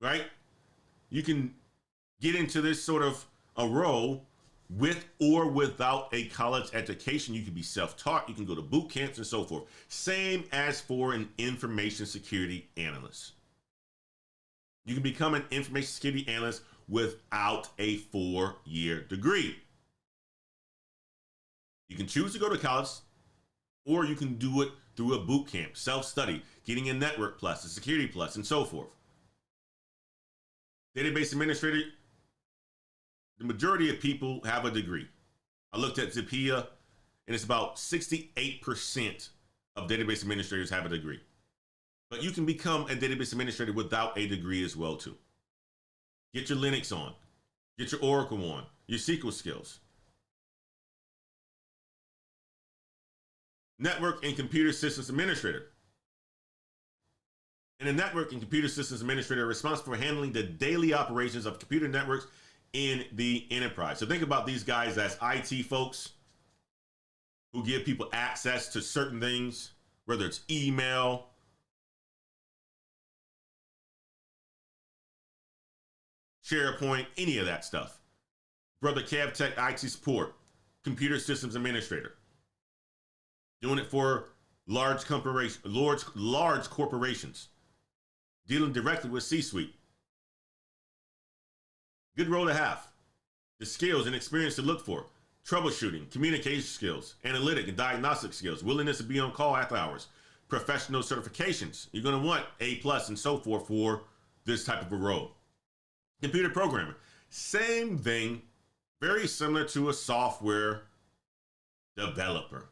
right? You can get into this sort of a role with or without a college education. You can be self-taught. You can go to boot camps and so forth. Same as for an information security analyst. You can become an information security analyst without a 4-year degree. You can choose to go to college, or you can do it through a boot camp, self-study, getting a network plus, a security plus, and so forth. Database administrator, the majority of people have a degree. I looked at Zapier, and it's about 68% of database administrators have a degree. But you can become a database administrator without a degree as well, too. Get your Linux on. Get your Oracle on. Your SQL skills. Network and computer systems administrator. And a network and computer systems administrator are responsible for handling the daily operations of computer networks in the enterprise. So think about these guys as IT folks who give people access to certain things, whether it's email, SharePoint, any of that stuff. Brother CavTech IT support, computer systems administrator. Doing it for large corporations. Dealing directly with C-suite. Good role to have. The skills and experience to look for. Troubleshooting, communication skills, analytic and diagnostic skills, willingness to be on call after hours, professional certifications. You're going to want A+ and so forth for this type of a role. Computer programmer, same thing, very similar to a software developer.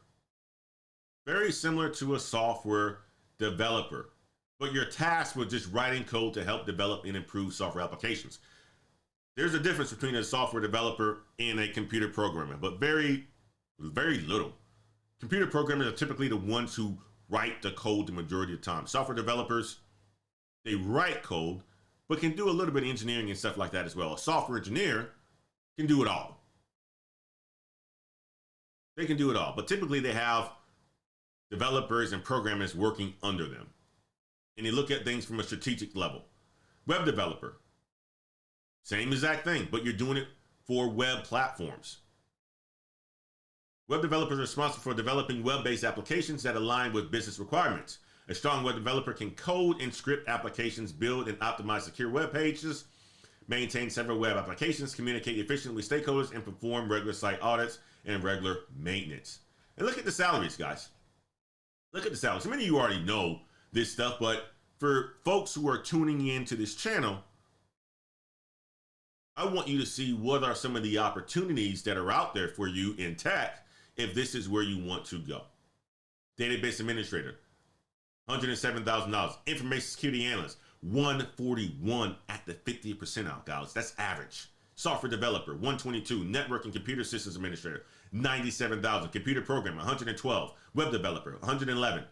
Very similar to a software developer, but you're tasked with just writing code to help develop and improve software applications. There's a difference between a software developer and a computer programmer, but very, very little. Computer programmers are typically the ones who write the code the majority of the time. Software developers, they write code, but can do a little bit of engineering and stuff like that as well. A software engineer can do it all. They can do it all, but typically they have developers and programmers working under them. And they look at things from a strategic level. Web developer, same exact thing, but you're doing it for web platforms. Web developers are responsible for developing web-based applications that align with business requirements. A strong web developer can code and script applications, build and optimize secure web pages, maintain several web applications, communicate efficiently with stakeholders, and perform regular site audits and regular maintenance. And look at the salaries, guys. Look at the salaries. Many of you already know this stuff, but for folks who are tuning into this channel, I want you to see what are some of the opportunities that are out there for you in tech if this is where you want to go. Database administrator, $107,000. Information security analyst, $141 at the 50th percentile, guys. That's average. Software developer, $122. Network and computer systems administrator, $97,000. Computer programmer, $112. Web developer, $111.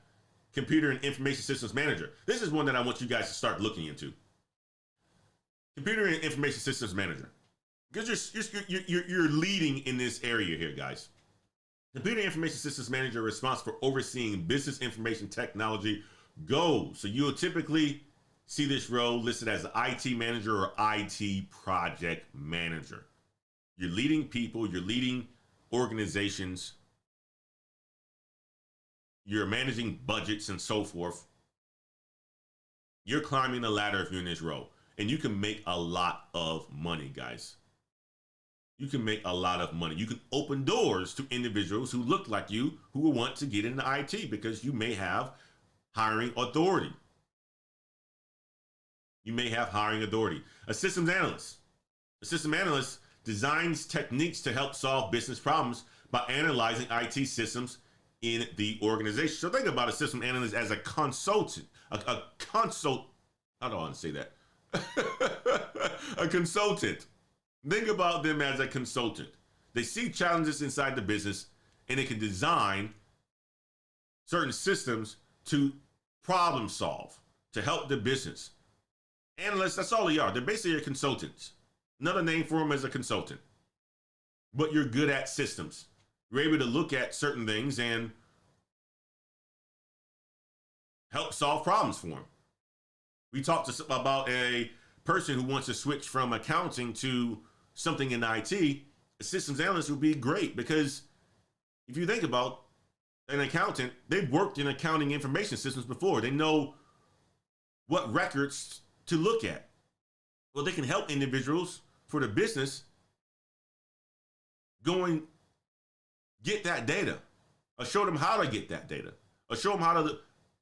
Computer and information systems manager. This is one that I want you guys to start looking into. Computer and information systems manager, because you're leading in this area here, guys. Computer information systems manager is responsible for overseeing business information technology goals. So you'll typically see this role listed as an IT manager or IT project manager. You're leading people, you're leading organizations, you're managing budgets and so forth. You're climbing the ladder if you're in this role. And you can make a lot of money, guys. You can make a lot of money. You can open doors to individuals who look like you who will want to get into IT because you may have hiring authority. You may have hiring authority. A systems analyst. A system analyst designs techniques to help solve business problems by analyzing IT systems in the organization. So think about a system analyst as a consultant. How do I want to say that? A consultant. Think about them as a consultant. They see challenges inside the business and they can design certain systems to problem solve, to help the business. Analysts, that's all they are. They're basically consultants. Another name for them is a consultant. But you're good at systems. You're able to look at certain things and help solve problems for them. We talked about a person who wants to switch from accounting to something in IT. A systems analyst would be great, because if you think about an accountant, they've worked in accounting information systems before. They know what records to look at. Well, they can help individuals for the business go and get that data, or show them how to get that data, or show them how to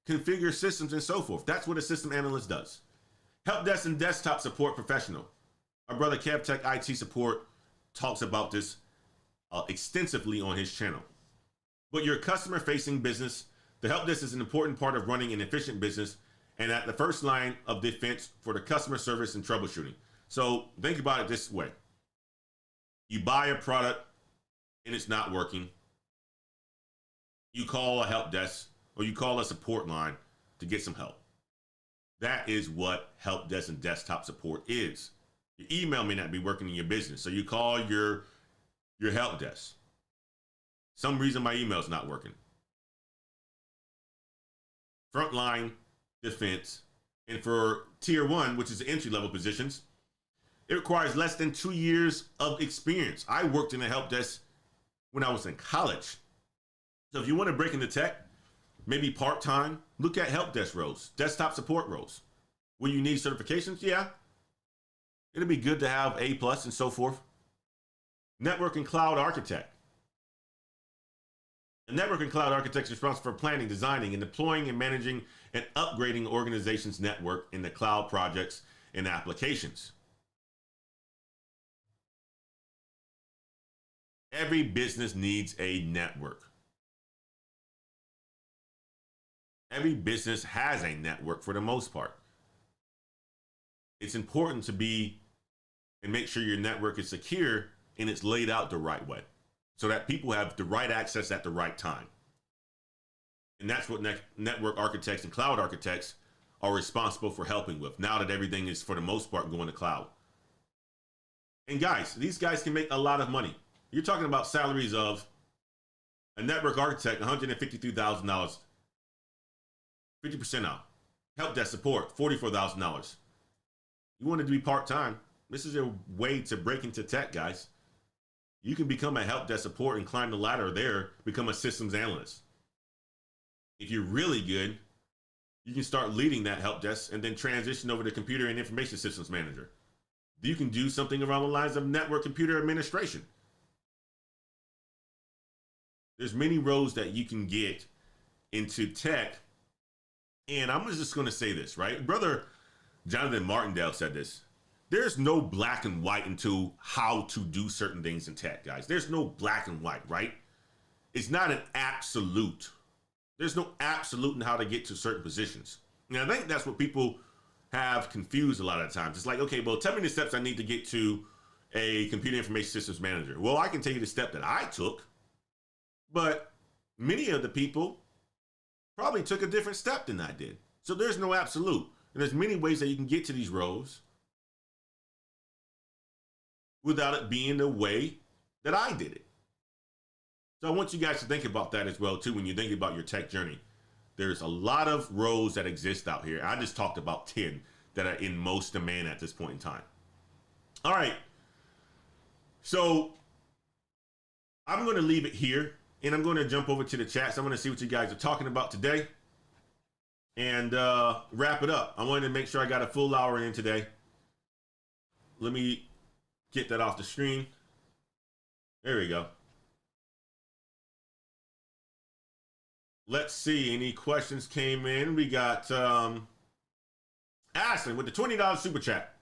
configure systems and so forth. That's what a system analyst does. Help desk and desktop support professional. Our brother KevTech IT Support talks about this extensively on his channel. But your customer-facing business, the help desk is an important part of running an efficient business and at the first line of defense for the customer service and troubleshooting. So think about it this way. You buy a product and it's not working. You call a help desk or you call a support line to get some help. That is what help desk and desktop support is. Your email may not be working in your business, so you call your help desk. Some reason my email's not working. Frontline defense. And for tier 1, which is the entry-level positions, it requires less than 2 years of experience. I worked in a help desk when I was in college. So if you want to break into tech, maybe part-time, look at help desk roles, desktop support roles. Will you need certifications? Yeah. It'll be good to have A+ and so forth. Network and cloud architect. A network and cloud architect is responsible for planning, designing, and deploying and managing and upgrading the organization's network in the cloud projects and applications. Every business needs a network. Every business has a network for the most part. It's important to be and make sure your network is secure and it's laid out the right way so that people have the right access at the right time. And that's what network architects and cloud architects are responsible for helping with now that everything is, for the most part, going to cloud. And guys, these guys can make a lot of money. You're talking about salaries of a network architect, $153,000, 50% off. Help desk support, $44,000. You want it to be part-time. This is a way to break into tech, guys. You can become a help desk support and climb the ladder there, become a systems analyst. If you're really good, you can start leading that help desk and then transition over to computer and information systems manager. You can do something along the lines of network computer administration. There's many roles that you can get into tech. And I'm just going to say this, right? Brother Jonathan Martindale said this. There's no black and white into how to do certain things in tech, guys. There's no black and white, right? It's not an absolute. There's no absolute in how to get to certain positions. And I think that's what people have confused a lot of times. It's like, okay, well, tell me the steps I need to get to a computer information systems manager. Well, I can tell you the step that I took, but many of the people probably took a different step than I did. So there's no absolute. And there's many ways that you can get to these roles without it being the way that I did it. So I want you guys to think about that as well, too, when you're thinking about your tech journey. There's a lot of roles that exist out here. I just talked about 10 that are in most demand at this point in time. All right. So I'm going to leave it here, and I'm going to jump over to the chats. I'm going to see what you guys are talking about today and wrap it up. I wanted to make sure I got a full hour in today. Let me get that off the screen. There we go. Let's see. Any questions came in? We got Ashley with the $20 super chat.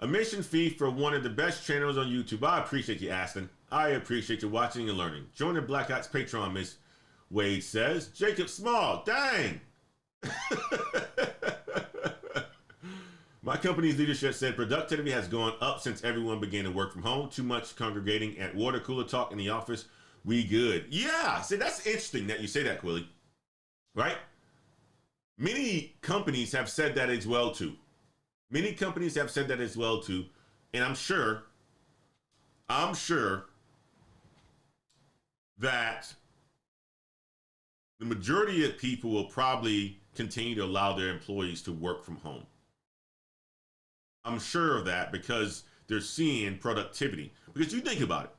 A mission fee for one of the best channels on YouTube. I appreciate you, Aston. I appreciate you watching and learning. Join the Black Ops Patreon, Miss Wade says. Jacob Small, dang. My company's leadership said productivity has gone up since everyone began to work from home. Too much congregating at water cooler talk in the office. We good. Yeah, see, that's interesting that you say that, Quilly. Right? Many companies have said that as well, too. Many companies have said that as well too, and I'm sure that the majority of people will probably continue to allow their employees to work from home. I'm sure of that because they're seeing productivity. Because you think about it,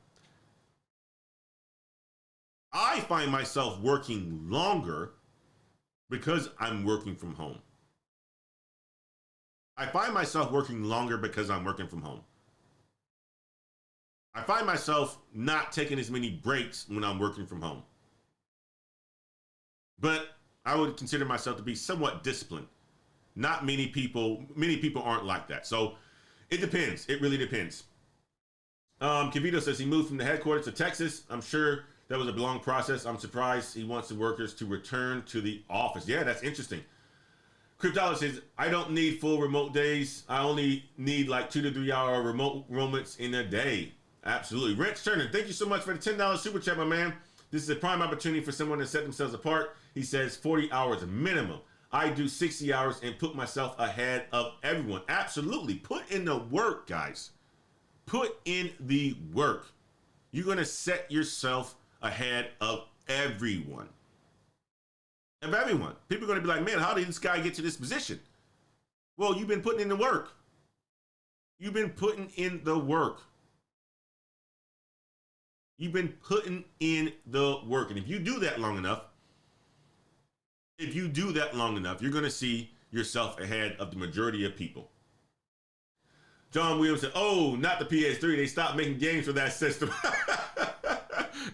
I find myself working longer because I'm working from home. I find myself working longer because I'm working from home. I find myself not taking as many breaks when I'm working from home. But I would consider myself to be somewhat disciplined. Not many people aren't like that. So it depends. It really depends. Kavito says he moved from the headquarters to Texas. I'm sure that was a long process. I'm surprised he wants the workers to return to the office. Yeah, that's interesting. Cryptologist says, I don't need full remote days. I only need like 2 to 3 hour remote moments in a day. Absolutely. Rich Turner, thank you so much for the $10 super chat, my man. This is a prime opportunity for someone to set themselves apart. He says 40 hours minimum. I do 60 hours and put myself ahead of everyone. Absolutely. Put in the work, guys. Put in the work. You're going to set yourself ahead of everyone. Of everyone. People are going to be like, man, how did this guy get to this position? Well, you've been putting in the work. You've been putting in the work. You've been putting in the work. And if you do that long enough, you're going to see yourself ahead of the majority of people. John Williams said, oh, not the PS3. They stopped making games for that system.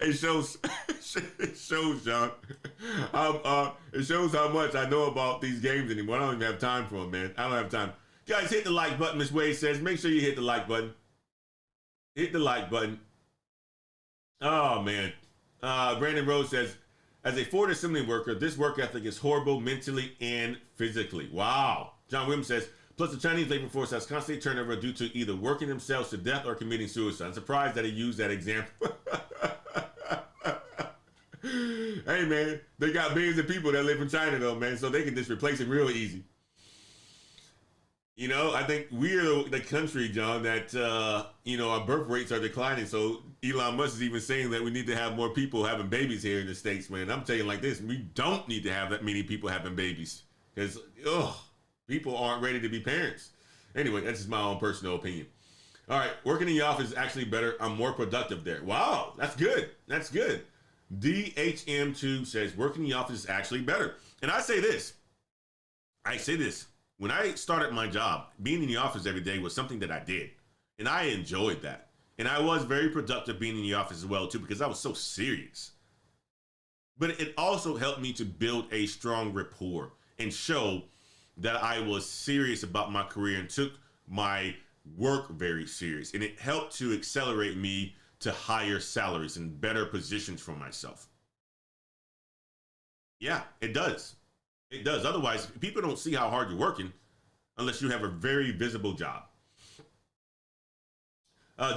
It shows, John. It shows how much I know about these games anymore. I don't even have time for them, man. I don't have time. Guys, hit the like button, Miss Wade says. Make sure you hit the like button. Hit the like button. Oh, man. Brandon Rose says, as a Ford assembly worker, this work ethic is horrible mentally and physically. Wow. John Williams says, plus the Chinese labor force has constant turnover due to either working themselves to death or committing suicide. I'm surprised that he used that example. Hey, man, they got billions of people that live in China, though, man, so they can just replace it real easy. You know, I think we're the country, John, that, our birth rates are declining. So Elon Musk is even saying that we need to have more people having babies here in the States, man. I'm telling you like this, we don't need to have that many people having babies because, people aren't ready to be parents. Anyway, that's just my own personal opinion. All right, working in the office is actually better. I'm more productive there. Wow, that's good. That's good. DHM2 says working in the office is actually better. And I say this. When I started my job, being in the office every day was something that I did. And I enjoyed that. And I was very productive being in the office as well, too, because I was so serious. But it also helped me to build a strong rapport and show that I was serious about my career and took my work very serious. And it helped to accelerate me to higher salaries and better positions for myself. Yeah, it does. It does. Otherwise, people don't see how hard you're working unless you have a very visible job.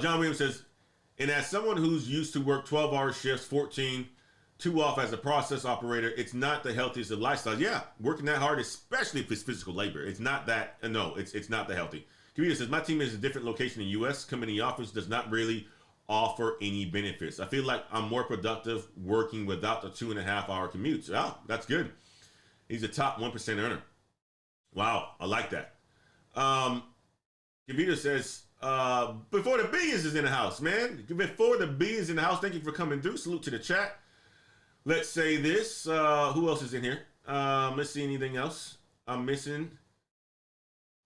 John Williams says, and as someone who's used to work 12-hour shifts, 14, 2 off as a process operator, it's not the healthiest of lifestyles. Yeah, working that hard, especially if it's physical labor. It's not that, it's not that healthy. Kavita says, my team is a different location in the U.S. Coming in the office does not really offer any benefits. I feel like I'm more productive working without the 2.5-hour commutes. Oh, that's good. He's a top 1% earner. Wow, I like that. Kavita says, before the billions is in the house, man. Before the billions in the house, thank you for coming through. Salute to the chat. Let's say this. Who else is in here? Let's see anything else I'm missing.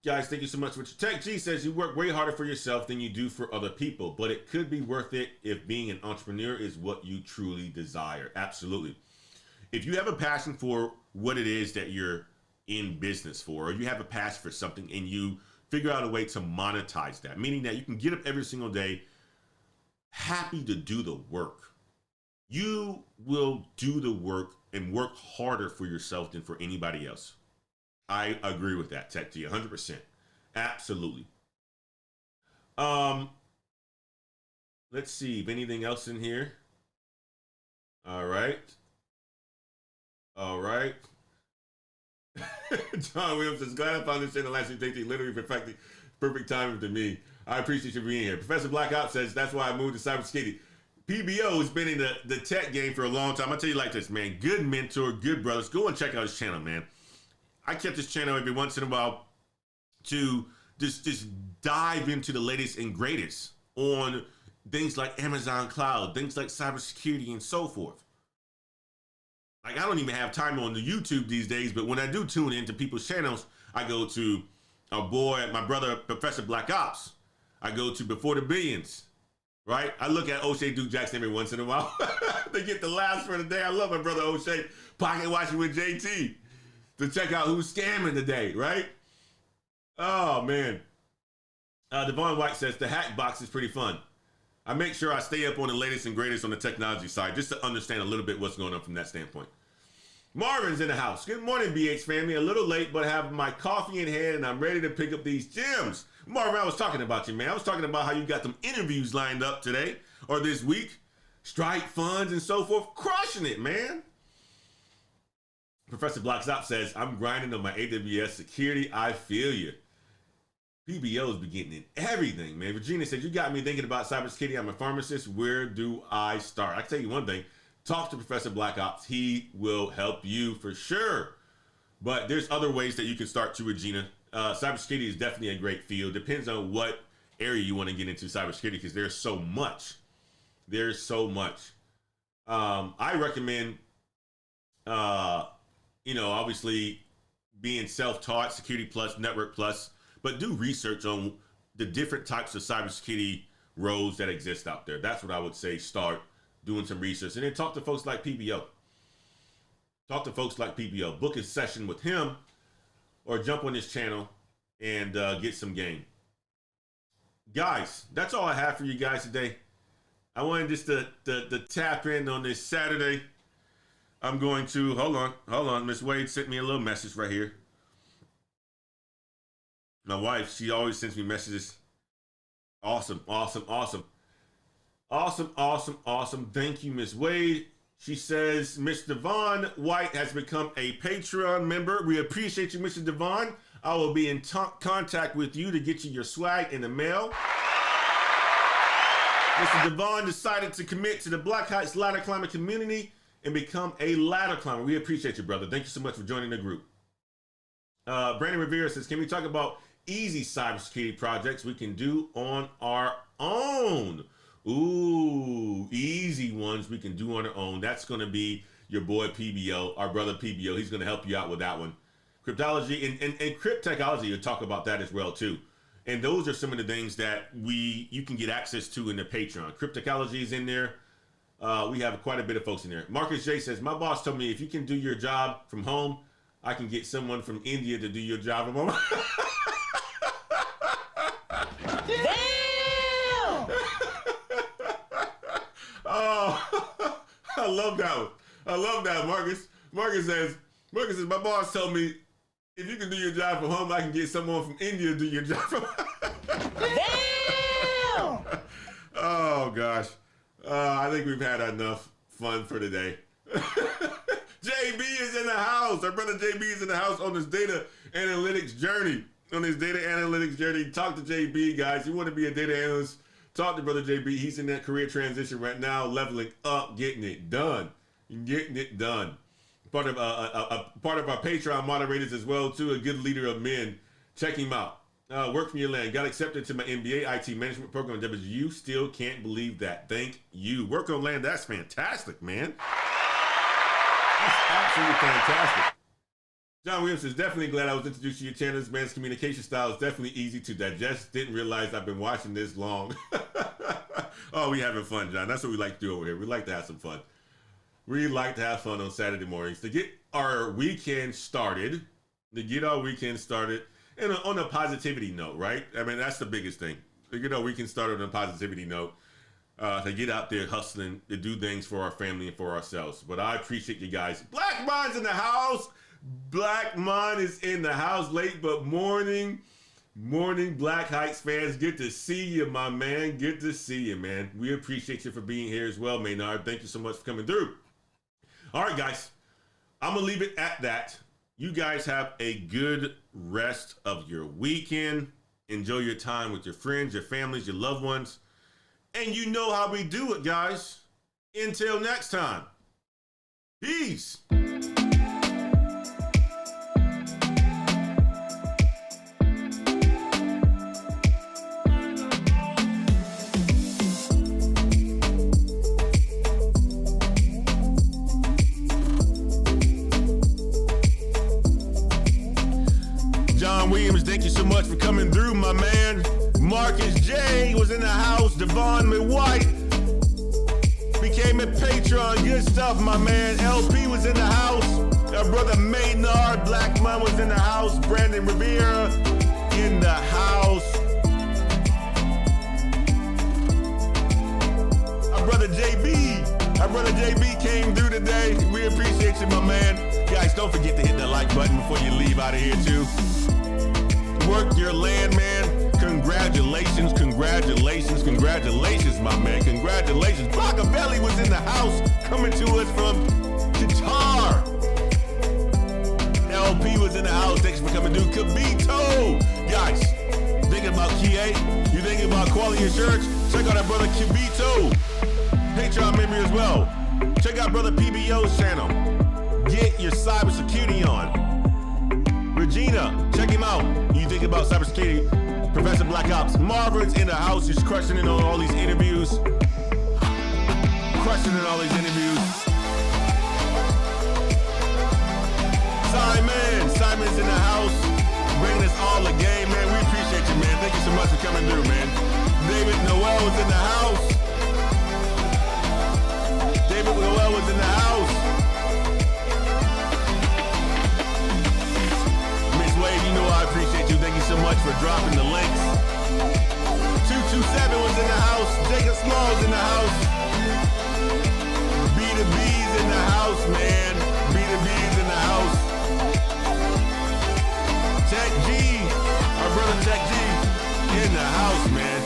Guys, thank you so much for your Tech G says you work way harder for yourself than you do for other people, but it could be worth it if being an entrepreneur is what you truly desire. Absolutely. If you have a passion for what it is that you're in business for, or you have a passion for something and you figure out a way to monetize that, meaning that you can get up every single day happy to do the work. You will do the work and work harder for yourself than for anybody else. I agree with that, Tech T, 100%. Absolutely. Let's see if anything else in here. All right. John Williams says, glad I found this channel last week. JT, literally perfect timing to me. I appreciate you being here. Professor Black Ops says, that's why I moved to cybersecurity. PBO has been in the tech game for a long time. I'll tell you like this, man. Good mentor, good brothers. Go and check out his channel, man. I kept this channel every once in a while to just dive into the latest and greatest on things like Amazon Cloud, things like cybersecurity and so forth. Like, I don't even have time on the YouTube these days, but when I do tune into people's channels, I go to my brother, Professor Black Ops. I go to Before the Billions, right? I look at O'Shea Duke Jackson every once in a while. They get the laughs for the day. I love my brother O'Shea. Pocket watching with JT to check out who's scamming today, right? Oh, man. Devon White says, the hack box is pretty fun. I make sure I stay up on the latest and greatest on the technology side just to understand a little bit what's going on from that standpoint. Marvin's in the house. Good morning, BH family. A little late, but have my coffee in hand and I'm ready to pick up these gems. Marvin, I was talking about you, man. I was talking about how you got some interviews lined up today or this week. Strike funds and so forth. Crushing it, man. Professor Blockstop says, I'm grinding on my AWS security. I feel you. PBOs be getting in everything, man. Virginia said, you got me thinking about cybersecurity. I'm a pharmacist. Where do I start? I can tell you one thing. Talk to Professor Black Ops. He will help you for sure. But there's other ways that you can start too, Regina. Cybersecurity is definitely a great field. Depends on what area you want to get into cybersecurity because there's so much. There's so much. I recommend, obviously being self-taught, Security Plus, Network Plus, but do research on the different types of cybersecurity roles that exist out there. That's what I would say. Start doing some research and then talk to folks like PBO. Talk to folks like PBO. Book a session with him or jump on his channel and get some game. Guys, that's all I have for you guys today. I wanted just to tap in on this Saturday. I'm going to, hold on. Miss Wade sent me a little message right here. My wife, she always sends me messages. Awesome. Thank you, Miss Wade. She says, Miss Devon White has become a Patreon member. We appreciate you, Mr. Devon. I will be in contact with you to get you your swag in the mail. Mr. Devon decided to commit to the Black Heights ladder climber community and become a ladder climber. We appreciate you, brother. Thank you so much for joining the group. Brandon Rivera says, can we talk about easy cybersecurity projects we can do on our own? Ooh, easy ones we can do on our own. That's going to be your boy PBO, our brother PBO. He's going to help you out with that one. Cryptology and cryptechology, you'll talk about that as well too. And those are some of the things that you can get access to in the Patreon. Cryptechology is in there. We have quite a bit of folks in there. Marcus J says, my boss told me if you can do your job from home, I can get someone from India to do your job from home. Damn! Oh, I love that one. I love that, Marcus. Marcus says, my boss told me if you can do your job from home, I can get someone from India to do your job from home. Damn! Oh, gosh. I think we've had enough fun for today. JB is in the house. Our brother JB is in the house on his data analytics journey. Talk to JB, guys. You want to be a data analyst, talk to brother JB. He's in that career transition right now, leveling up, getting it done. Part of our Patreon moderators as well, too. A good leader of men. Check him out. Work from your land. Got accepted to my MBA IT management program at WSU. Still can't believe that. Thank you. Work on land. That's fantastic, man. That's absolutely fantastic. John Williams is definitely glad I was introduced to your channel. This man's communication style is definitely easy to digest. Didn't realize I've been watching this long. Oh, we having fun, John. That's what we like to do over here. We like to have some fun. We like to have fun on Saturday mornings to get our weekend started. And on a positivity note, right? I mean, that's the biggest thing. To get our weekend started on a positivity note. To get out there hustling, to do things for our family and for ourselves. But I appreciate you guys. Black Mind's in the house. Black Mind is in the house late, but morning, Black Heights fans. Good to see you, my man. Good to see you, man. We appreciate you for being here as well, Maynard. Thank you so much for coming through. All right, guys. I'm going to leave it at that. You guys have a good rest of your weekend. Enjoy your time with your friends, your families, your loved ones. And you know how we do it, guys. Until next time. Peace. Williams, thank you so much for coming through, my man. Marcus J was in the house. Devon McWhite became a patron. Good stuff, my man. LP was in the house. Our brother Maynard Blackman was in the house. Brandon Rivera in the house. Our brother JB came through today. We appreciate you, my man. Guys, don't forget to hit that like button before you leave out of here, too. Work your land, man. Congratulations, congratulations, congratulations, my man. Congratulations. Machiavelli was in the house coming to us from Qatar. LP was in the house. Thanks for coming through. Kibito. Guys, thinking about Kie? You thinking about quality insurance? Check out our brother Kibito. Patreon member as well. Check out brother PBO's channel. Get your cybersecurity on. Regina, check him out. You think about cybersecurity? Professor Black Ops. Marvin's in the house. He's crushing it on all these interviews. Simon's in the house. Bringing us all the game, man. We appreciate you, man. Thank you so much for coming through, man. David Noel was in the house. Miss Wade, you know I appreciate you. Thank you so much for dropping the links. 227 was in the house. Jacob Small's in the house. B2B's in the house, man. B2B's in the house. Tech G, our brother Tech G, in the house, man.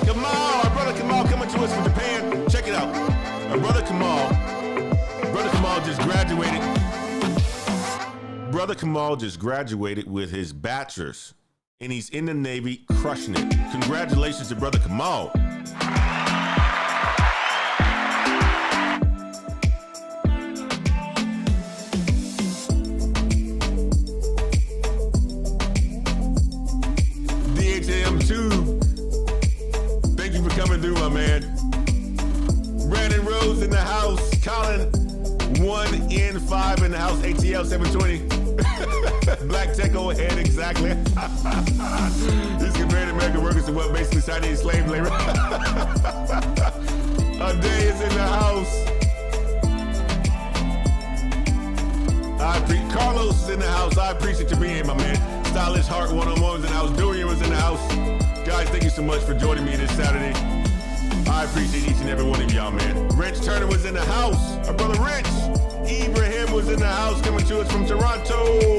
Kamal, our brother Kamal coming to us from Japan. Check it out. Our brother Kamal just graduated. Brother Kamal just graduated with his bachelor's, and he's in the Navy crushing it. Congratulations to brother Kamal. DHM2, thank you for coming through, my man. Brandon Rose in the house. Colin 1N5 in the house. ATL 720. Black Tech overhead, exactly. He's comparing American workers to what basically Chinese slave labor. Day is in the house. Carlos is in the house. I appreciate you being here, my man. Stylish Heart 101 was in the house. Dorian was in the house. Guys, thank you so much for joining me this Saturday. I appreciate each and every one of y'all, man. Wrench Turner was in the house. Our brother Wrench. Ibrahim was in the house coming to us from Toronto.